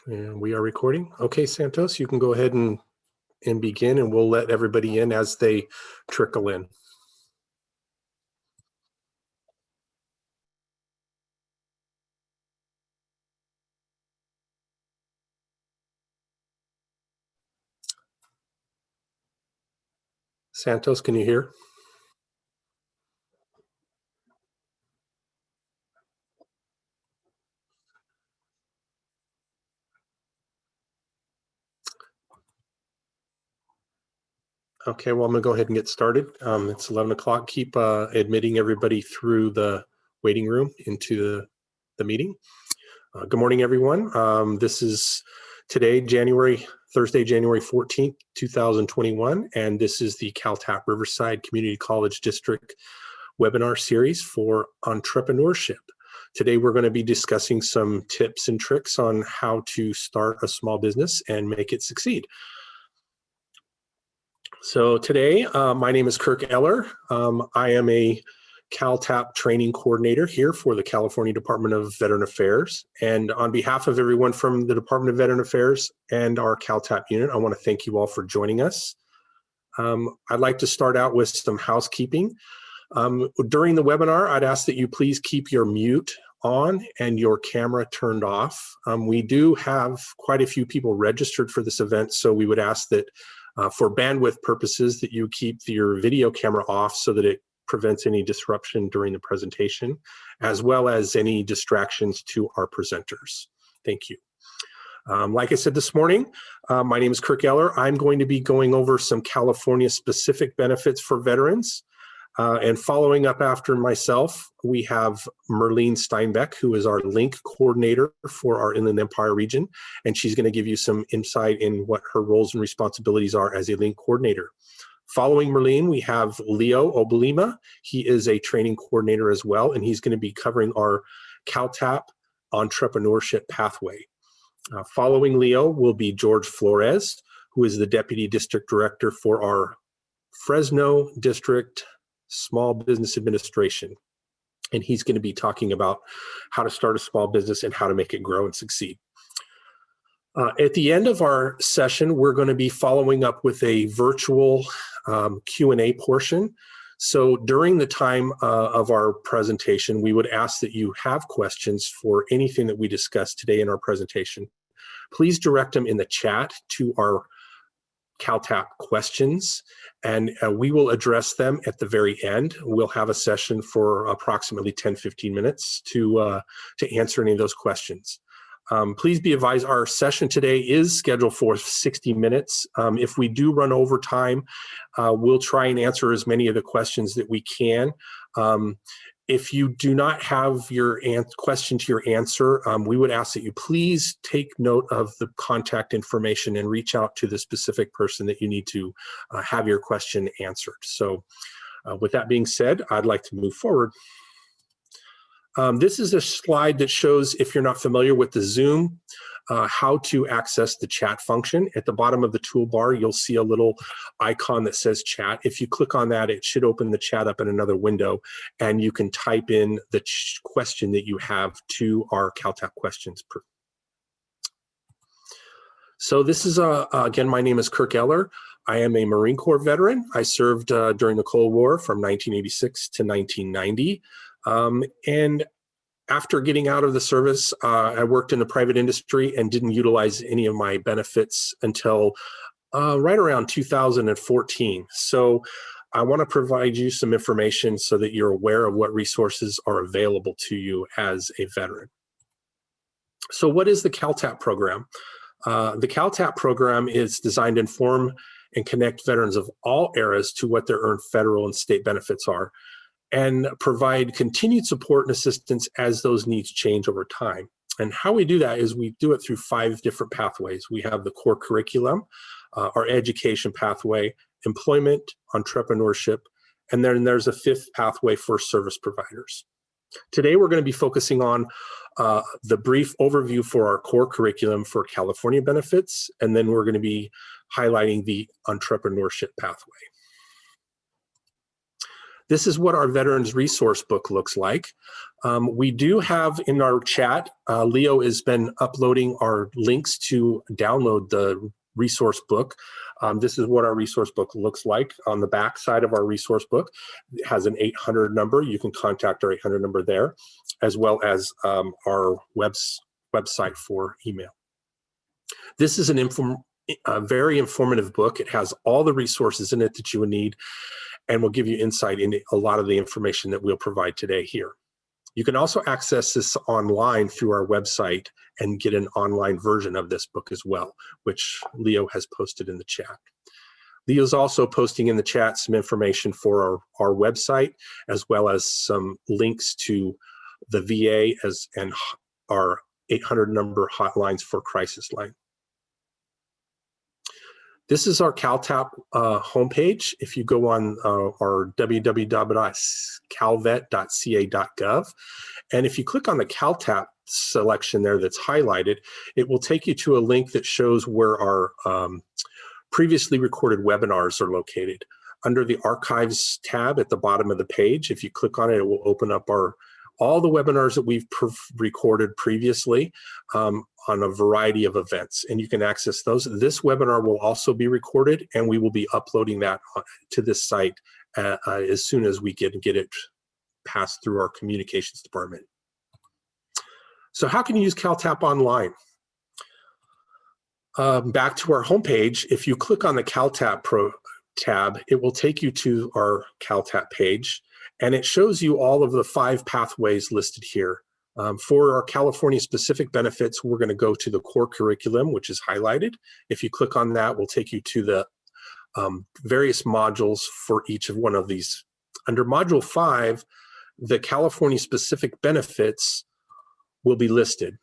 And we are recording. Okay, Santos, you can go ahead and begin, and we'll let everybody in as they trickle in. Santos, can you hear? Okay, well, I'm gonna go ahead and get started. It's 11 o'clock. Keep admitting everybody through the waiting room into the meeting. Good morning, everyone. This is today, Thursday, January 14th, 2021, and this is the CalTAP Riverside Community College District webinar series for entrepreneurship. Today, we're going to be discussing some tips and tricks on how to start a small business and make it succeed. So today, my name is Kirk Eller. I am a CalTAP training coordinator here for the California Department of Veteran Affairs. And on behalf of everyone from the Department of Veteran Affairs and our CalTAP unit, I want to thank you all for joining us. I'd like to start out with some housekeeping. During the webinar, I'd ask that you please keep your mute on and your camera turned off. We do have quite a few people registered for this event, so we would ask that for bandwidth purposes that you keep your video camera off so that it prevents any disruption during the presentation, as well as any distractions to our presenters. Thank you. Like I said this morning, my name is Kirk Eller. I'm going to be going over some California specific benefits for veterans. And following up after myself, we have Merlene Steinbeck, who is our link coordinator for our Inland Empire region, and she's going to give you some insight in what her roles and responsibilities are as a link coordinator. Following Merlene, we have Leo Obalima. He is a training coordinator as well, and he's going to be covering our CalTAP entrepreneurship pathway. Following Leo will be George Flores, who is the Deputy District Director for our Fresno District Small Business Administration. And he's going to be talking about how to start a small business and how to make it grow and succeed. At the end of our session, we're going to be following up with a virtual Q&A portion. So during the time of our presentation, we would ask that you have questions for anything that we discussed today in our presentation. Please direct them in the chat to our CalTAP questions, and we will address them at the very end. We'll have a session for approximately 10-15 minutes to answer any of those questions. Please be advised, our session today is scheduled for 60 minutes. If we do run over time, we'll try and answer as many of the questions that we can. If you do not have your question to your answer, we would ask that you please take note of the contact information and reach out to the specific person that you need to have your question answered. So with that being said, I'd like to move forward. This is a slide that shows, if you're not familiar with the Zoom, how to access the chat function. At the bottom of the toolbar, you'll see a little icon that says chat. If you click on that, it should open the chat up in another window, and you can type in the question that you have to our CalTAP questions. So this is, again, my name is Kirk Eller. I am a Marine Corps veteran. I served during the Cold War from 1986 to 1990. And after getting out of the service, I worked in the private industry and didn't utilize any of my benefits until right around 2014. So I want to provide you some information so that you're aware of what resources are available to you as a veteran. So what is the CalTAP program? The CalTAP program is designed to inform and connect veterans of all eras to what their earned federal and state benefits are, and provide continued support and assistance as those needs change over time. And how we do that is we do it through 5 different pathways. We have the core curriculum, our education pathway, employment, entrepreneurship, and then there's a 5th pathway for service providers. Today, we're going to be focusing on the brief overview for our core curriculum for California benefits, and then we're going to be highlighting the entrepreneurship pathway. This is what our Veterans Resource Book looks like. We do have in our chat, Leo has been uploading our links to download the resource book. This is what our resource book looks like. On the back side of our resource book, it has an 800 number. You can contact our 800 number there, as well as our website for email. This is a very informative book. It has all the resources in it that you would need, and will give you insight into a lot of the information that we'll provide today here. You can also access this online through our website and get an online version of this book as well, which Leo has posted in the chat. Leo's also posting in the chat some information for our website, as well as some links to the VA and our 800 number hotlines for crisis line. This is our CalTAP homepage. If you go on our www.calvet.ca.gov, and if you click on the CalTAP selection there that's highlighted, it will take you to a link that shows where our previously recorded webinars are located. Under the Archives tab at the bottom of the page, if you click on it, it will open up all the webinars that we've recorded previously on a variety of events, and you can access those. This webinar will also be recorded, and we will be uploading that to this site as soon as we get it passed through our communications department. So how can you use CalTAP online? Back to our homepage, if you click on the CalTAP Pro tab, it will take you to our CalTAP page, and it shows you all of the 5 pathways listed here. For our California specific benefits, we're going to go to the core curriculum, which is highlighted. If you click on that, we'll take you to the various modules for each of one of these. Under module 5, the California specific benefits will be listed.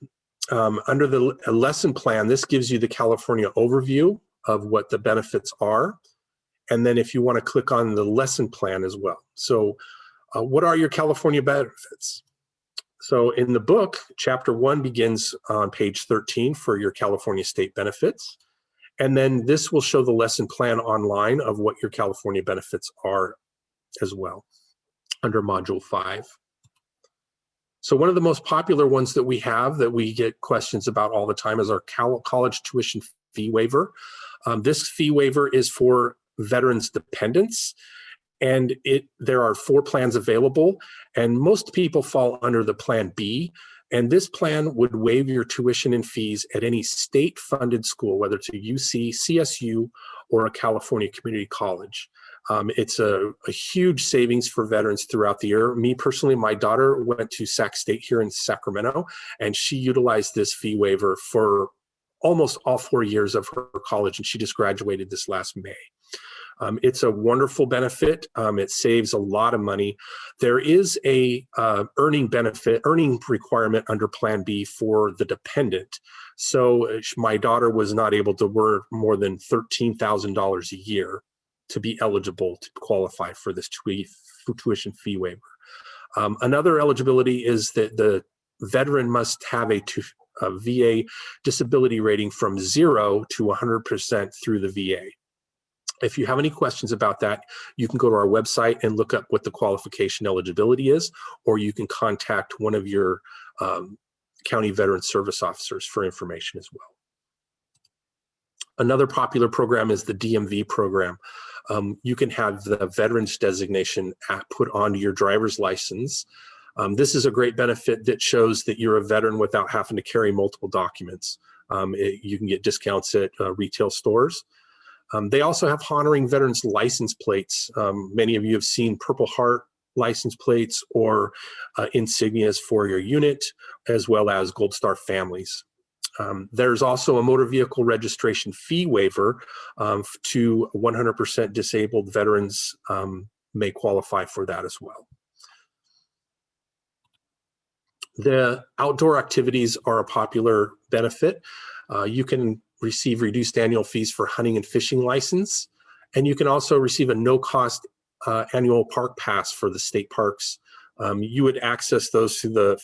Under the lesson plan, this gives you the California overview of what the benefits are. And then if you want to click on the lesson plan as well. So what are your California benefits? So in the book, chapter 1 begins on page 13 for your California state benefits. And then this will show the lesson plan online of what your California benefits are as well under module 5. So one of the most popular ones that we have that we get questions about all the time is our college tuition fee waiver. This fee waiver is for veterans' dependents. And there are 4 plans available, and most people fall under the Plan B. And this plan would waive your tuition and fees at any state-funded school, whether it's a UC, CSU, or a California community college. It's a huge savings for veterans throughout the year. Me personally, my daughter went to Sac State here in Sacramento, and she utilized this fee waiver for almost all 4 years of her college, and she just graduated this last May. It's a wonderful benefit. It saves a lot of money. There is a earning requirement under Plan B for the dependent. So my daughter was not able to work more than $13,000 a year to be eligible to qualify for this tuition fee waiver. Another eligibility is that the veteran must have a VA disability rating from 0 to 100% through the VA. If you have any questions about that, you can go to our website and look up what the qualification eligibility is, or you can contact one of your county veteran service officers for information as well. Another popular program is the DMV program. You can have the veterans designation put onto your driver's license. This is a great benefit that shows that you're a veteran without having to carry multiple documents. You can get discounts at retail stores. They also have honoring veterans license plates. Many of you have seen Purple Heart license plates or insignias for your unit, as well as Gold Star families. There's also a motor vehicle registration fee waiver to 100% disabled veterans may qualify for that as well. The outdoor activities are a popular benefit. You can receive reduced annual fees for hunting and fishing license, and you can also receive a no-cost annual park pass for the state parks. You would access those through the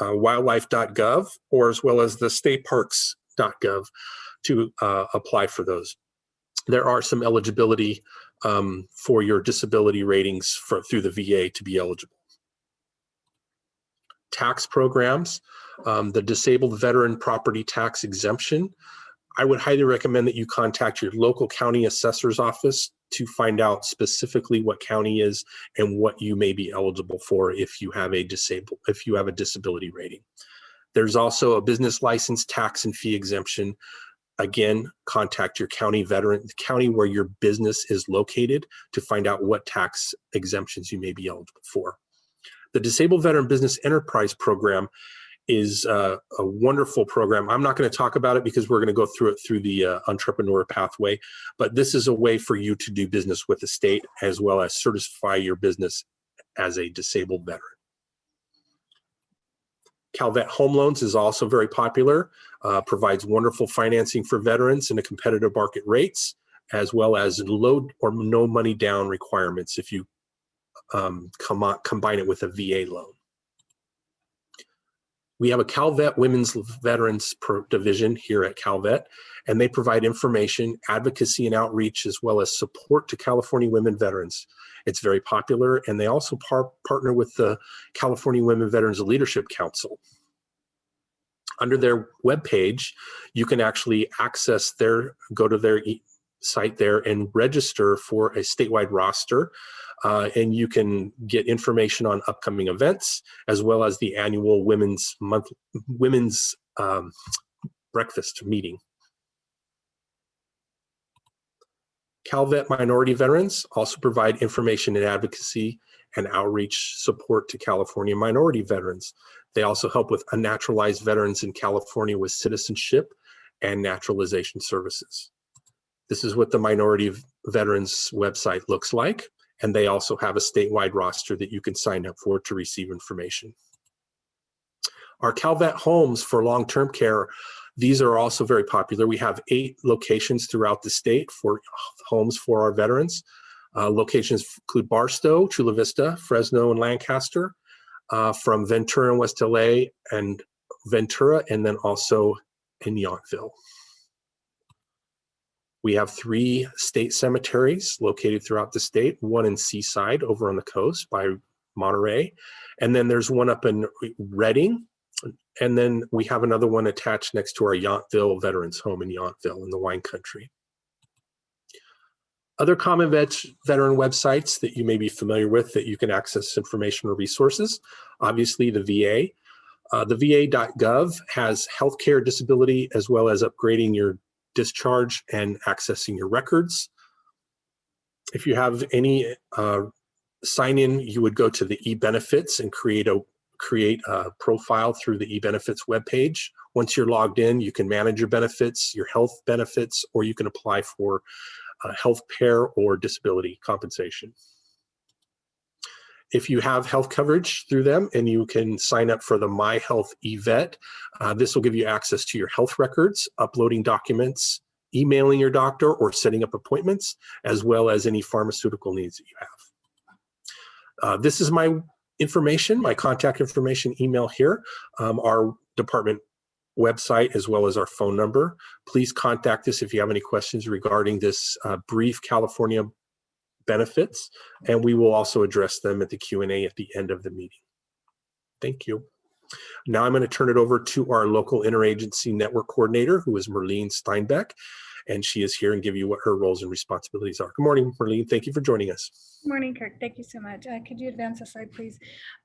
wildlife.gov or as well as the stateparks.gov to apply for those. There are some eligibility for your disability ratings through the VA to be eligible. Tax programs, the disabled veteran property tax exemption. I would highly recommend that you contact your local county assessor's office to find out specifically what county is and what you may be eligible for if you have a disability rating. There's also a business license tax and fee exemption. Again, contact your county county where your business is located to find out what tax exemptions you may be eligible for. The Disabled Veteran Business Enterprise Program is a wonderful program. I'm not going to talk about it because we're going to go through it through the entrepreneur pathway, but this is a way for you to do business with the state as well as certify your business as a disabled veteran. Calvet Home Loans is also very popular, provides wonderful financing for veterans and a competitive market rates, as well as low or no money down requirements if you combine it with a VA loan. We have a Calvet Women's Veterans Division here at Calvet, and they provide information, advocacy, and outreach, as well as support to California women veterans. It's very popular, and they also partner with the California Women Veterans Leadership Council. Under their webpage, you can actually go to their site there and register for a statewide roster. And you can get information on upcoming events, as well as the annual women's breakfast meeting. Calvet Minority Veterans also provide information and advocacy and outreach support to California minority veterans. They also help with unnaturalized veterans in California with citizenship and naturalization services. This is what the Minority Veterans website looks like. And they also have a statewide roster that you can sign up for to receive information. Our Calvet homes for long-term care, these are also very popular. We have 8 locations throughout the state for homes for our veterans. Locations include Barstow, Chula Vista, Fresno, and Lancaster, from Ventura and West LA, and Ventura, and then also in Yountville. We have 3 state cemeteries located throughout the state, one in Seaside over on the coast by Monterey, and then there's one up in Redding, and then we have another one attached next to our Yountville Veterans Home in Yountville in the wine country. Other common veteran websites that you may be familiar with that you can access information or resources, obviously the VA. The va.gov has healthcare, disability, as well as upgrading your discharge and accessing your records. If you have any sign-in, you would go to the e-benefits and create a profile through the e-benefits webpage. Once you're logged in, you can manage your benefits, your health benefits, or you can apply for health care or disability compensation. If you have health coverage through them, and you can sign up for the My Health eVet, this will give you access to your health records, uploading documents, emailing your doctor, or setting up appointments, as well as any pharmaceutical needs that you have. This is my information, my contact information email here, our department website, as well as our phone number. Please contact us if you have any questions regarding this brief California benefits, and we will also address them at the Q&A at the end of the meeting. Thank you. Now I'm going to turn it over to our local interagency network coordinator, who is Merlene Steinbeck, and she is here and give you what her roles and responsibilities are. Good morning, Merlene. Thank you for joining us. Good morning, Kirk. Thank you so much. Could you advance a slide, please?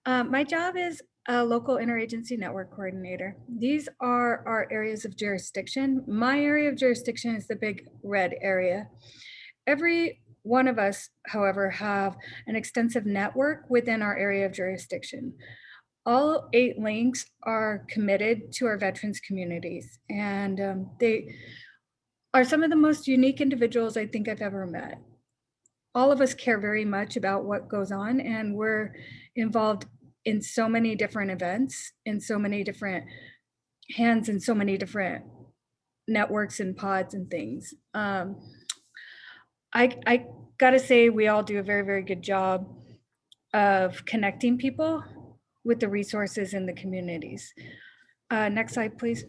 My job is a local interagency network coordinator. These are our areas of jurisdiction. My area of jurisdiction is the big red area. Every one of us, however, have an extensive network within our area of jurisdiction. All 8 links are committed to our veterans communities, and they are some of the most unique individuals I think I've ever met. All of us care very much about what goes on, and we're involved in so many different events, in so many different hands, in so many different networks and pods and things. I gotta say, we all do a very, very good job of connecting people with the resources in the communities. Next slide, please.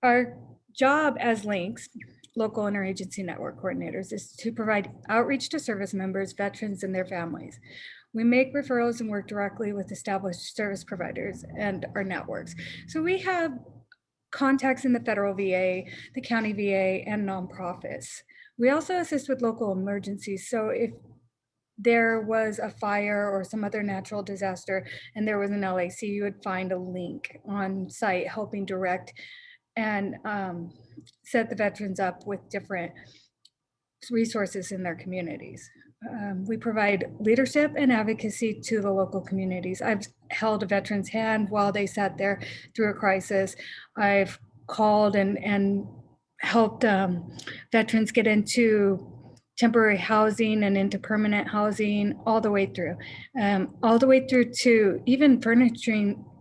Our job as links local interagency network coordinators is to provide outreach to service members, veterans, and their families. We make referrals and work directly with established service providers and our networks. So we have contacts in the federal VA, the county VA, and nonprofits. We also assist with local emergencies. So if there was a fire or some other natural disaster and there was an LAC, you would find a link on site helping direct and set the veterans up with different resources in their communities. We provide leadership and advocacy to the local communities. I've held a veteran's hand while they sat there through a crisis. I've called and helped veterans get into temporary housing and into permanent housing all the way through to even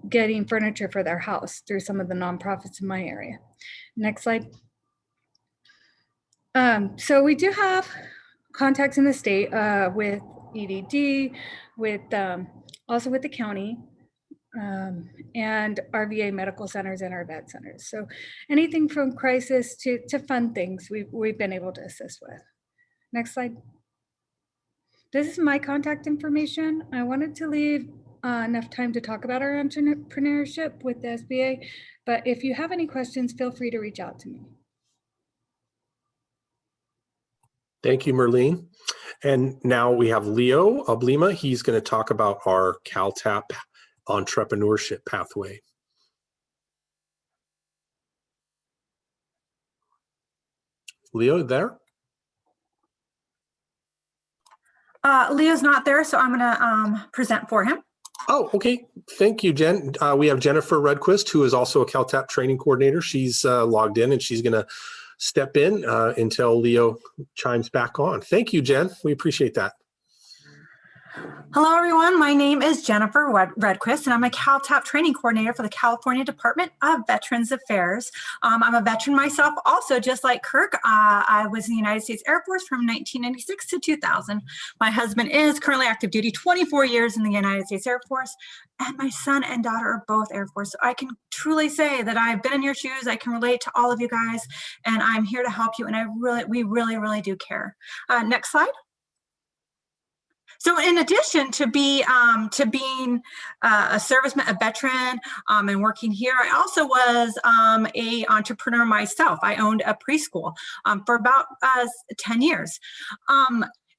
getting furniture for their house through some of the nonprofits in my area. Next slide. So we do have contacts in the state with EDD, with also with the county, and our VA medical centers and our vet centers. So anything from crisis to fun things we've been able to assist with. Next slide. This is my contact information. I wanted to leave enough time to talk about our entrepreneurship with the SBA, but if you have any questions, feel free to reach out to me. Thank you, Merlene. And now we have Leo Ablima. He's going to talk about our CalTAP entrepreneurship pathway. Leo, there? Leo's not there, so I'm going to present for him. Oh, okay. Thank you, Jen. We have Jennifer Redquist, who is also a CalTAP training coordinator. She's logged in and she's going to step in until Leo chimes back on. Thank you, Jen. We appreciate that. Hello, everyone. My name is Jennifer Redquist, and I'm a CalTAP training coordinator for the California Department of Veterans Affairs. I'm a veteran myself, also just like Kirk. I was in the United States Air Force from 1996 to 2000. My husband is currently active duty, 24 years in the United States Air Force, and my son and daughter are both Air Force. So I can truly say that I've been in your shoes. I can relate to all of you guys, and I'm here to help you. And we really do care. Next slide. So in addition to being a serviceman, a veteran, and working here, I also was a entrepreneur myself. I owned a preschool for about 10 years.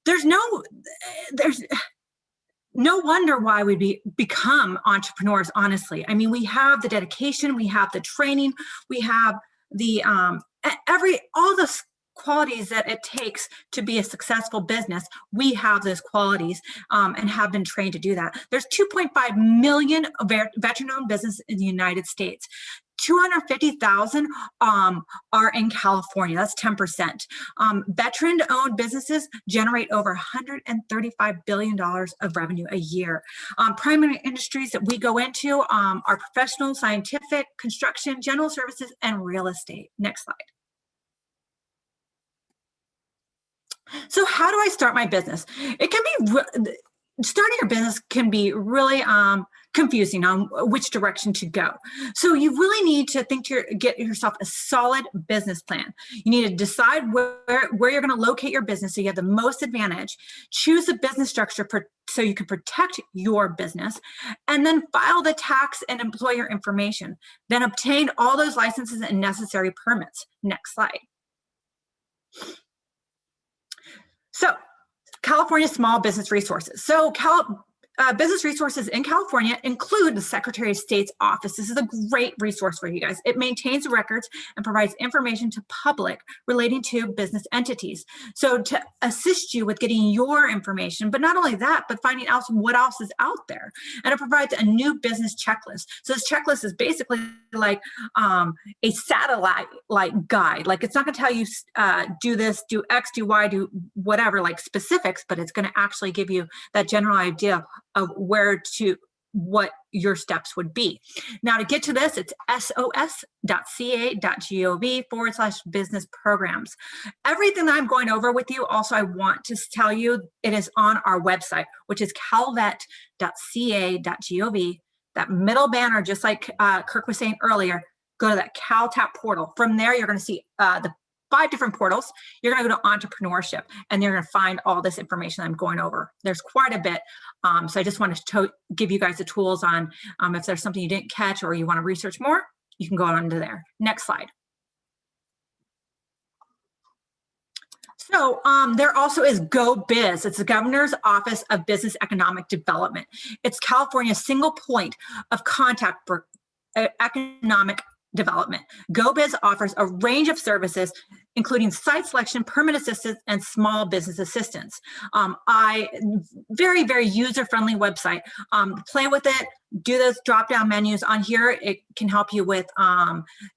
There's no wonder why we become entrepreneurs, honestly. I mean, we have the dedication, we have the training, we have the all the qualities that it takes to be a successful business. We have those qualities and have been trained to do that. There's 2.5 million veteran-owned businesses in the United States. 250,000 are in California. That's 10%. Veteran-owned businesses generate over $135 billion of revenue a year. Primary industries that we go into are professional, scientific, construction, general services, and real estate. Next slide. So how do I start my business? It can be, starting your business can be really confusing on which direction to go. So you really need to get yourself a solid business plan. You need to decide where you're going to locate your business so you have the most advantage. Choose a business structure so you can protect your business, and then file the tax and employer information. Then obtain all those licenses and necessary permits. Next slide. So, California Small Business Resources. So, business resources in California include the Secretary of State's office. This is a great resource for you guys. It maintains records and provides information to public relating to business entities. So to assist you with getting your information, but not only that, but finding out what else is out there. And it provides a new business checklist. So this checklist is basically like a satellite guide. Like, it's not going to tell you do this, do X, do Y, do whatever, like specifics, but it's going to actually give you that general idea of what your steps would be. Now, to get to this, it's sos.ca.gov/business programs. Everything that I'm going over with you, also, I want to tell you, it is on our website, which is calvet.ca.gov. That middle banner, just like Kirk was saying earlier, go to that CalTAP portal. From there, you're going to see the 5 different portals. You're going to go to Entrepreneurship, and you're going to find all this information I'm going over. There's quite a bit. So I just wanted to give you guys the tools on if there's something you didn't catch or you want to research more, you can go on to there. Next slide. So there also is GoBiz. It's the Governor's Office of Business Economic Development. It's California's single point of contact for economic development. GoBiz offers a range of services, including site selection, permit assistance, and small business assistance. Very, very user-friendly website. Play with it. Do those drop-down menus on here. It can help you with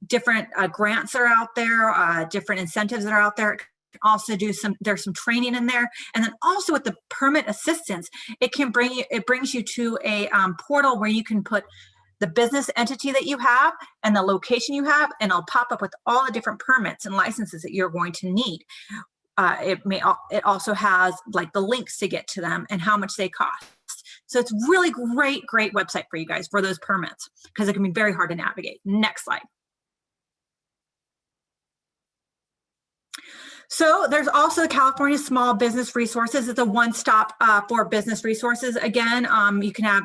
different grants that are out there, different incentives that are out there. Also do there's some training in there, and then also with the permit assistance, it brings you to a portal where you can put the business entity that you have and the location you have, and it'll pop up with all the different permits and licenses that you're going to need. It also has like the links to get to them and how much they cost. So it's really great website for you guys for those permits, because it can be very hard to navigate. Next slide. So there's also the California Small Business Resources. It's a one-stop for business resources. Again,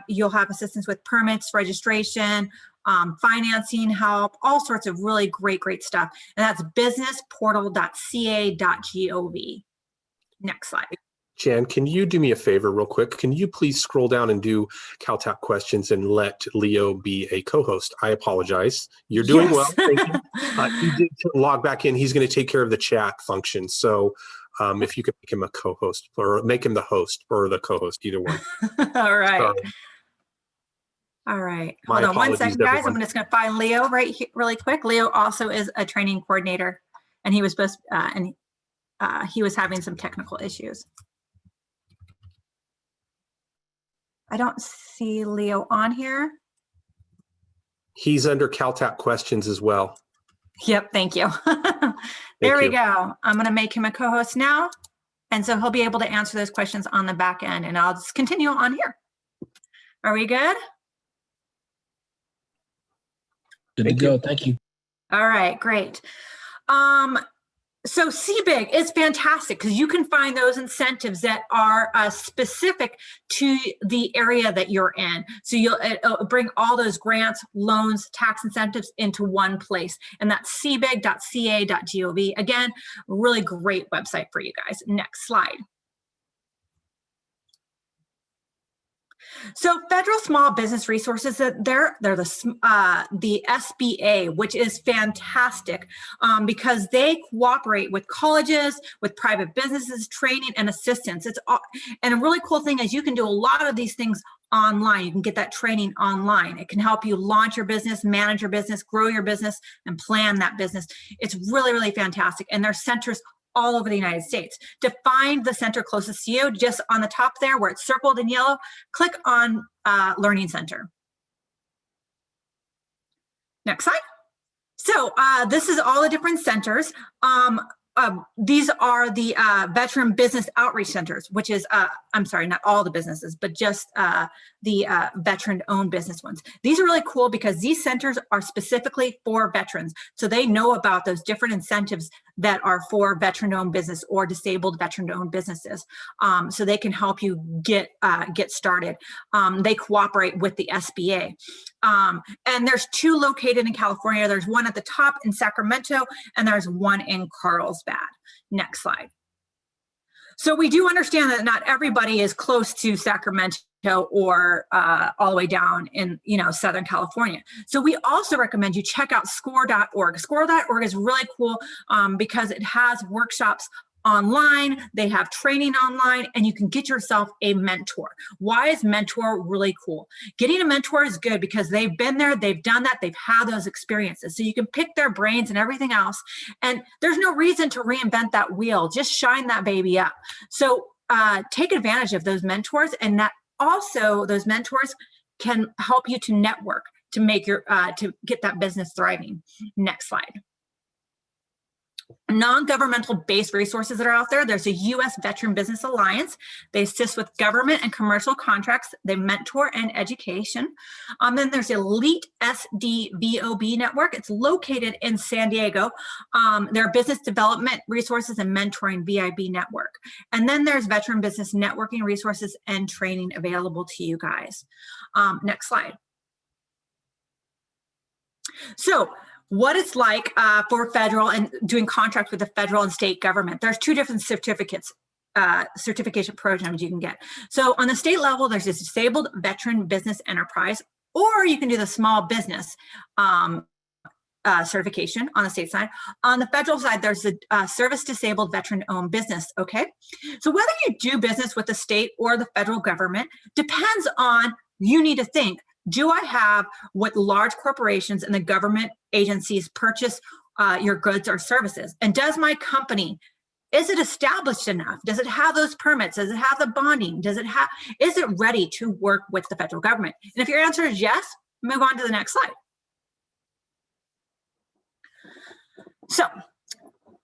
you'll have assistance with permits, registration, financing help, all sorts of really great stuff. And that's businessportal.ca.gov. Next slide. Jan, can you do me a favor real quick? Can you please scroll down and do CalTAP questions and let Leo be a co-host? I apologize. You're doing well. Thank you. He did log back in. He's going to take care of the chat function. So if you could make him a co-host or make him the host or the co-host, either one. All right. Sorry. All right. Hold on one second, guys. I'm just going to find Leo right here really quick. Leo also is a training coordinator, and he was he was having some technical issues. I don't see Leo on here. He's under CalTAP questions as well. Yep, thank you. There we go. I'm going to make him a co-host now. And so he'll be able to answer those questions on the back end, and I'll just continue on here. Are we good? Good to go. Thank you. All right, great. So CBIG is fantastic because you can find those incentives that are specific to the area that you're in. So it'll bring all those grants, loans, tax incentives into one place. And that's cbig.ca.gov. Again, really great website for you guys. Next slide. So federal small business resources, they're the SBA, which is fantastic because they cooperate with colleges, with private businesses, training and assistance. And a really cool thing is you can do a lot of these things online. You can get that training online. It can help you launch your business, manage your business, grow your business, and plan that business. It's really fantastic. And there's centers all over the United States. To find the center closest to you, just on the top there where it's circled in yellow, click on Learning Center. Next slide. So this is all the different centers. These are the Veteran Business Outreach Centers, which is, I'm sorry, not all the businesses, but just the veteran-owned business ones. These are really cool because these centers are specifically for veterans. So they know about those different incentives that are for veteran-owned business or disabled veteran-owned businesses. So they can help you get started. They cooperate with the SBA. And there's 2 located in California. There's one at the top in Sacramento, and there's one in Carlsbad. Next slide. So we do understand that not everybody is close to Sacramento or all the way down in Southern California. So we also recommend you check out score.org. Score.org is really cool because it has workshops online, they have training online, and you can get yourself a mentor. Why is mentor really cool? Getting a mentor is good because they've been there, they've done that, they've had those experiences. So you can pick their brains and everything else. And there's no reason to reinvent that wheel. Just shine that baby up. So take advantage of those mentors, and that also those mentors can help you to network to make your to get that business thriving. Next slide. non-governmental based resources that are out there. There's a U.S. Veteran Business Alliance. They assist with government and commercial contracts. They mentor and education. Then there's Elite SDVOB Network. It's located in San Diego. There are business development resources and mentoring VIB network. And then there's veteran business networking resources and training available to you guys. Next slide. So what it's like for federal and doing contracts with the federal and state government. There's two different certification programs you can get. So on the state level, there's this disabled veteran business enterprise, or you can do the small business certification on the state side. On the federal side, there's the service disabled veteran owned business, okay? So whether you do business with the state or the federal government depends on, you need to think, do I have what large corporations and the government agencies purchase your goods or services? And does my company, is it established enough? Does it have those permits? Does it have the bonding? Is it ready to work with the federal government? And if your answer is yes, move on to the next slide. So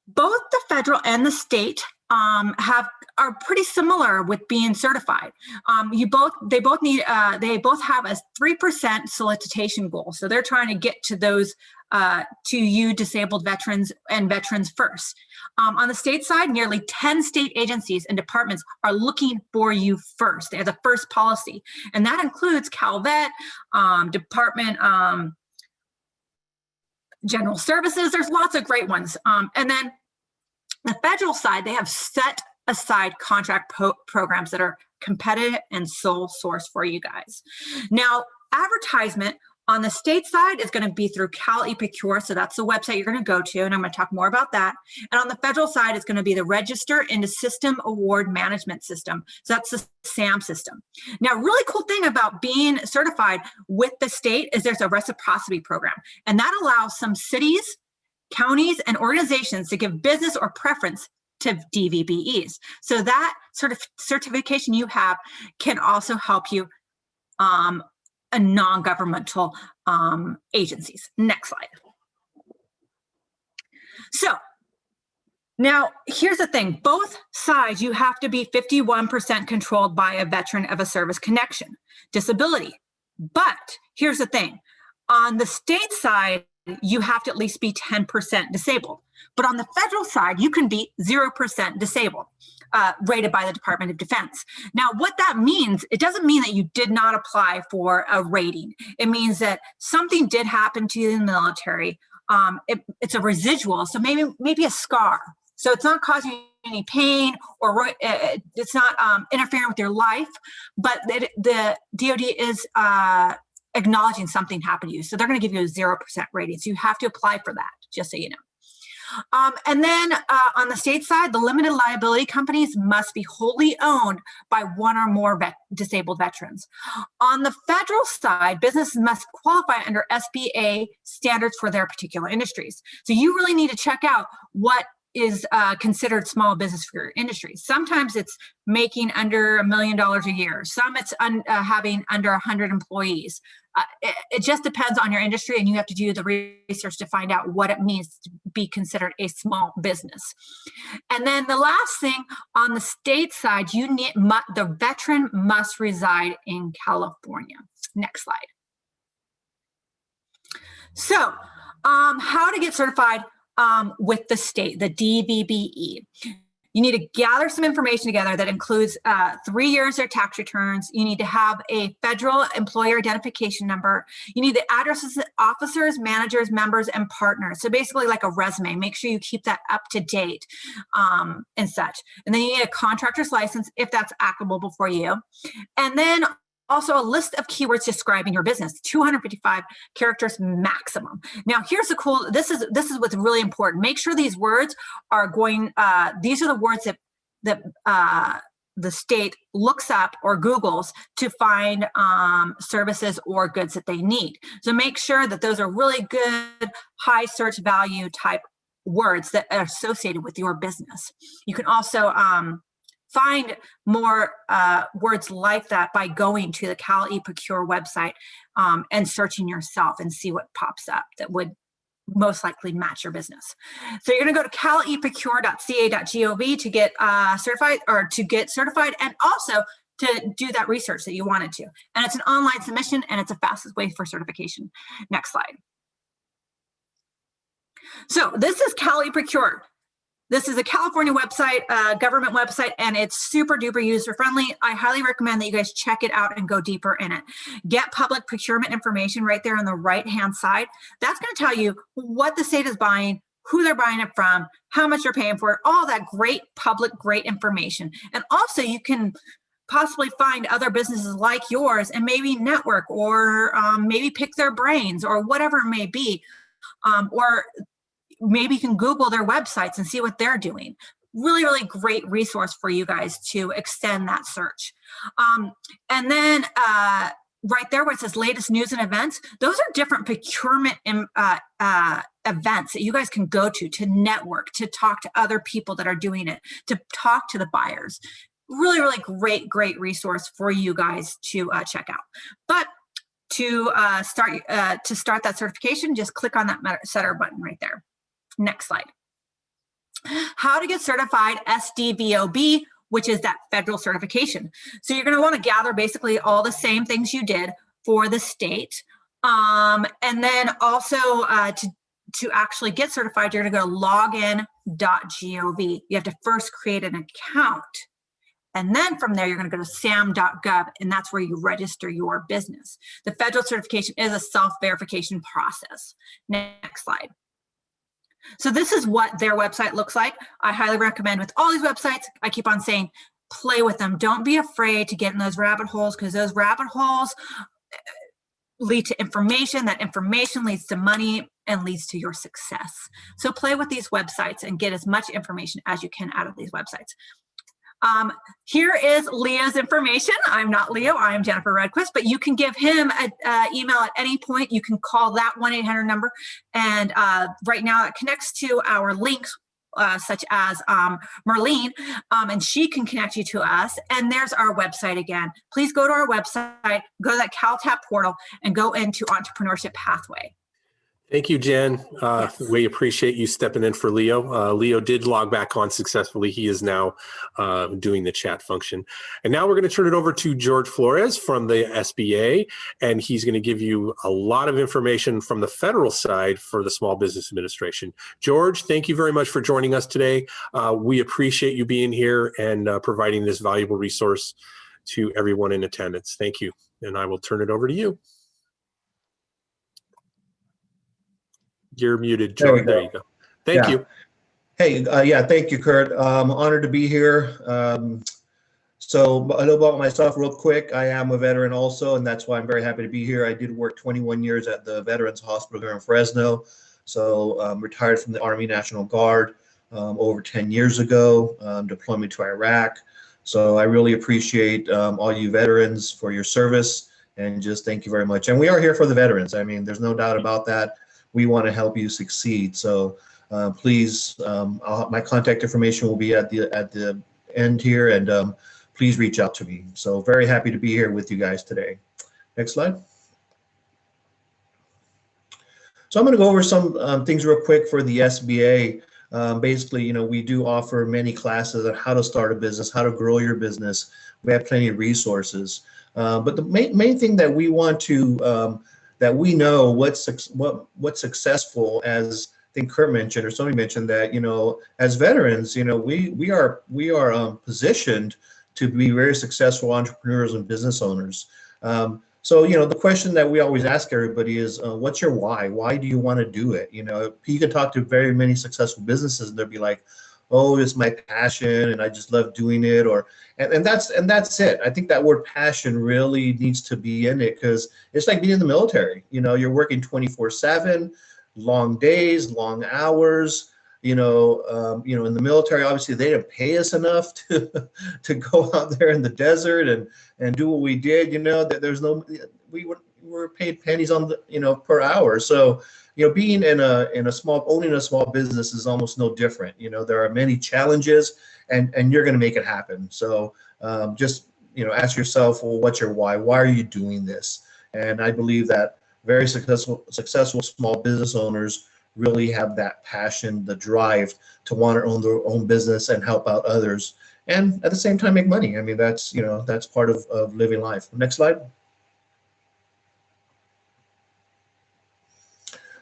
both the federal and the state are pretty similar with being certified. They both have a 3% solicitation goal. So they're trying to get to those, to you disabled veterans and veterans first. On the state side, nearly 10 state agencies and departments are looking for you first. They're the first policy. And that includes CalVet, Department General Services. There's lots of great ones. And then the federal side, they have set aside contract programs that are competitive and sole source for you guys. Now, advertisement on the state side is going to be through Cal eProcure, so that's the website you're going to go to, and I'm going to talk more about that. And on the federal side, it's going to be the Register into System Award Management System. So that's the SAM system. Now, really cool thing about being certified with the state is there's a reciprocity program, and that allows some cities, counties, and organizations to give business or preference to DVBEs. So that sort of certification you have can also help you a non-governmental agencies. Next slide. So now here's the thing, both sides, you have to be 51% controlled by a veteran of a service connection, disability. But here's the thing, on the state side, you have to at least be 10% disabled. But on the federal side, you can be 0% disabled, rated by the Department of Defense. Now, what that means, it doesn't mean that you did not apply for a rating. It means that something did happen to you in the military. It's a residual, so maybe a scar. So it's not causing you any pain, or it's not interfering with your life, but the DoD is acknowledging something happened to you. So they're going to give you a 0% rating. So you have to apply for that, just so you know. And then on the state side, the limited liability companies must be wholly owned by one or more disabled veterans. On the federal side, businesses must qualify under SBA standards for their particular industries. So you really need to check out what is considered small business for your industry. Sometimes it's making under $1 million a year. Some it's having under 100 employees. It just depends on your industry, and you have to do the research to find out what it means to be considered a small business. And then the last thing, on the state side, the veteran must reside in California. Next slide. So how to get certified with the state, the DVBE. You need to gather some information together that includes 3 years of tax returns. You need to have a federal employer identification number. You need the addresses of officers, managers, members, and partners. So basically like a resume. Make sure you keep that up to date and such. And then you need a contractor's license if that's applicable for you. And then also a list of keywords describing your business, 255 characters maximum. Now here's the cool, this is what's really important. Make sure these words are these are the words that the state looks up or Googles to find services or goods that they need. So make sure that those are really good, high search value type words that are associated with your business. You can also find more words like that by going to the Cal eProcure website and searching yourself and see what pops up that would most likely match your business. So you're going to go to calvet.ca.gov to get certified, and also to do that research that you wanted to. And it's an online submission, and it's the fastest way for certification. Next slide. So this is CalEProcure. This is a California website, government website, and it's super duper user friendly. I highly recommend that you guys check it out and go deeper in it. Get public procurement information right there on the right-hand side. That's going to tell you what the state is buying, who they're buying it from, how much you're paying for it, all that great public, great information. And also you can possibly find other businesses like yours and maybe network, or maybe pick their brains, or whatever it may be. Or maybe you can Google their websites and see what they're doing. Really, really great resource for you guys to extend that search. And then right there where it says latest news and events, those are different procurement events that you guys can go to network, to talk to other people that are doing it, to talk to the buyers. Really, really great resource for you guys to check out. But to start that certification, just click on that setter button right there. Next slide. How to get certified SDVOB, which is that federal certification. So you're going to want to gather basically all the same things you did for the state. And then also to actually get certified, you're going to go to login.gov. You have to first create an account. And then from there, you're going to go to sam.gov, and that's where you register your business. The federal certification is a self-verification process. Next slide. So this is what their website looks like. I highly recommend with all these websites, I keep on saying, play with them. Don't be afraid to get in those rabbit holes, because those rabbit holes lead to information. That information leads to money and leads to your success. So play with these websites and get as much information as you can out of these websites. Here is Leo's information. I'm not Leo, I am Jennifer Redquist, but you can give him an email at any point. You can call that 1-800 number. And right now it connects to our links, such as Marlene, and she can connect you to us. And there's our website again. Please go to our website, go to that CalTAP portal, and go into Entrepreneurship Pathway. Thank you, Jen. Yes. We appreciate you stepping in for Leo. Leo did log back on successfully. He is now doing the chat function. And now we're going to turn it over to George Flores from the SBA, and he's going to give you a lot of information from the federal side for the Small Business Administration. George, thank you very much for joining us today. We appreciate you being here and providing this valuable resource to everyone in attendance. Thank you. And I will turn it over to you. You're muted, George. There you go. Thank you. Hey, yeah, thank you, Kurt. I'm honored to be here. So a little about myself real quick. I am a veteran also, and that's why I'm very happy to be here. I did work 21 years at the Veterans Hospital here in Fresno. So retired from the Army National Guard over 10 years ago, deployment to Iraq. So I really appreciate all you veterans for your service, and just thank you very much. And we are here for the veterans. I mean, there's no doubt about that. We want to help you succeed. So please, my contact information will be at the end here, and please reach out to me. So very happy to be here with you guys today. Next slide. So I'm going to go over some things real quick for the SBA. Basically, you know, we do offer many classes on how to start a business, how to grow your business. We have plenty of resources. But the main thing that we want to that we know what's successful, as I think Kurt mentioned or somebody mentioned, that, you know, as veterans, you know, we are positioned to be very successful entrepreneurs and business owners. So, you know, the question that we always ask everybody is, what's your why? Why do you want to do it? You know, you can talk to very many successful businesses and they'll be like, oh, it's my passion and I just love doing it, or and that's it. I think that word passion really needs to be in it, because it's like being in the military. You know, you're working 24/7, long days, long hours. You know, in the military, obviously they didn't pay us enough to go out there in the desert and do what we did. You know, that there's no, we were paid pennies on the, you know, per hour. So, you know, being owning a small business is almost no different. You know, there are many challenges, and you're going to make it happen. So just, you know, ask yourself, well, what's your why? Why are you doing this? And I believe that very successful small business owners really have that passion, the drive to want to own their own business and help out others, and at the same time make money. I mean, that's, you know, that's part of living life. Next slide.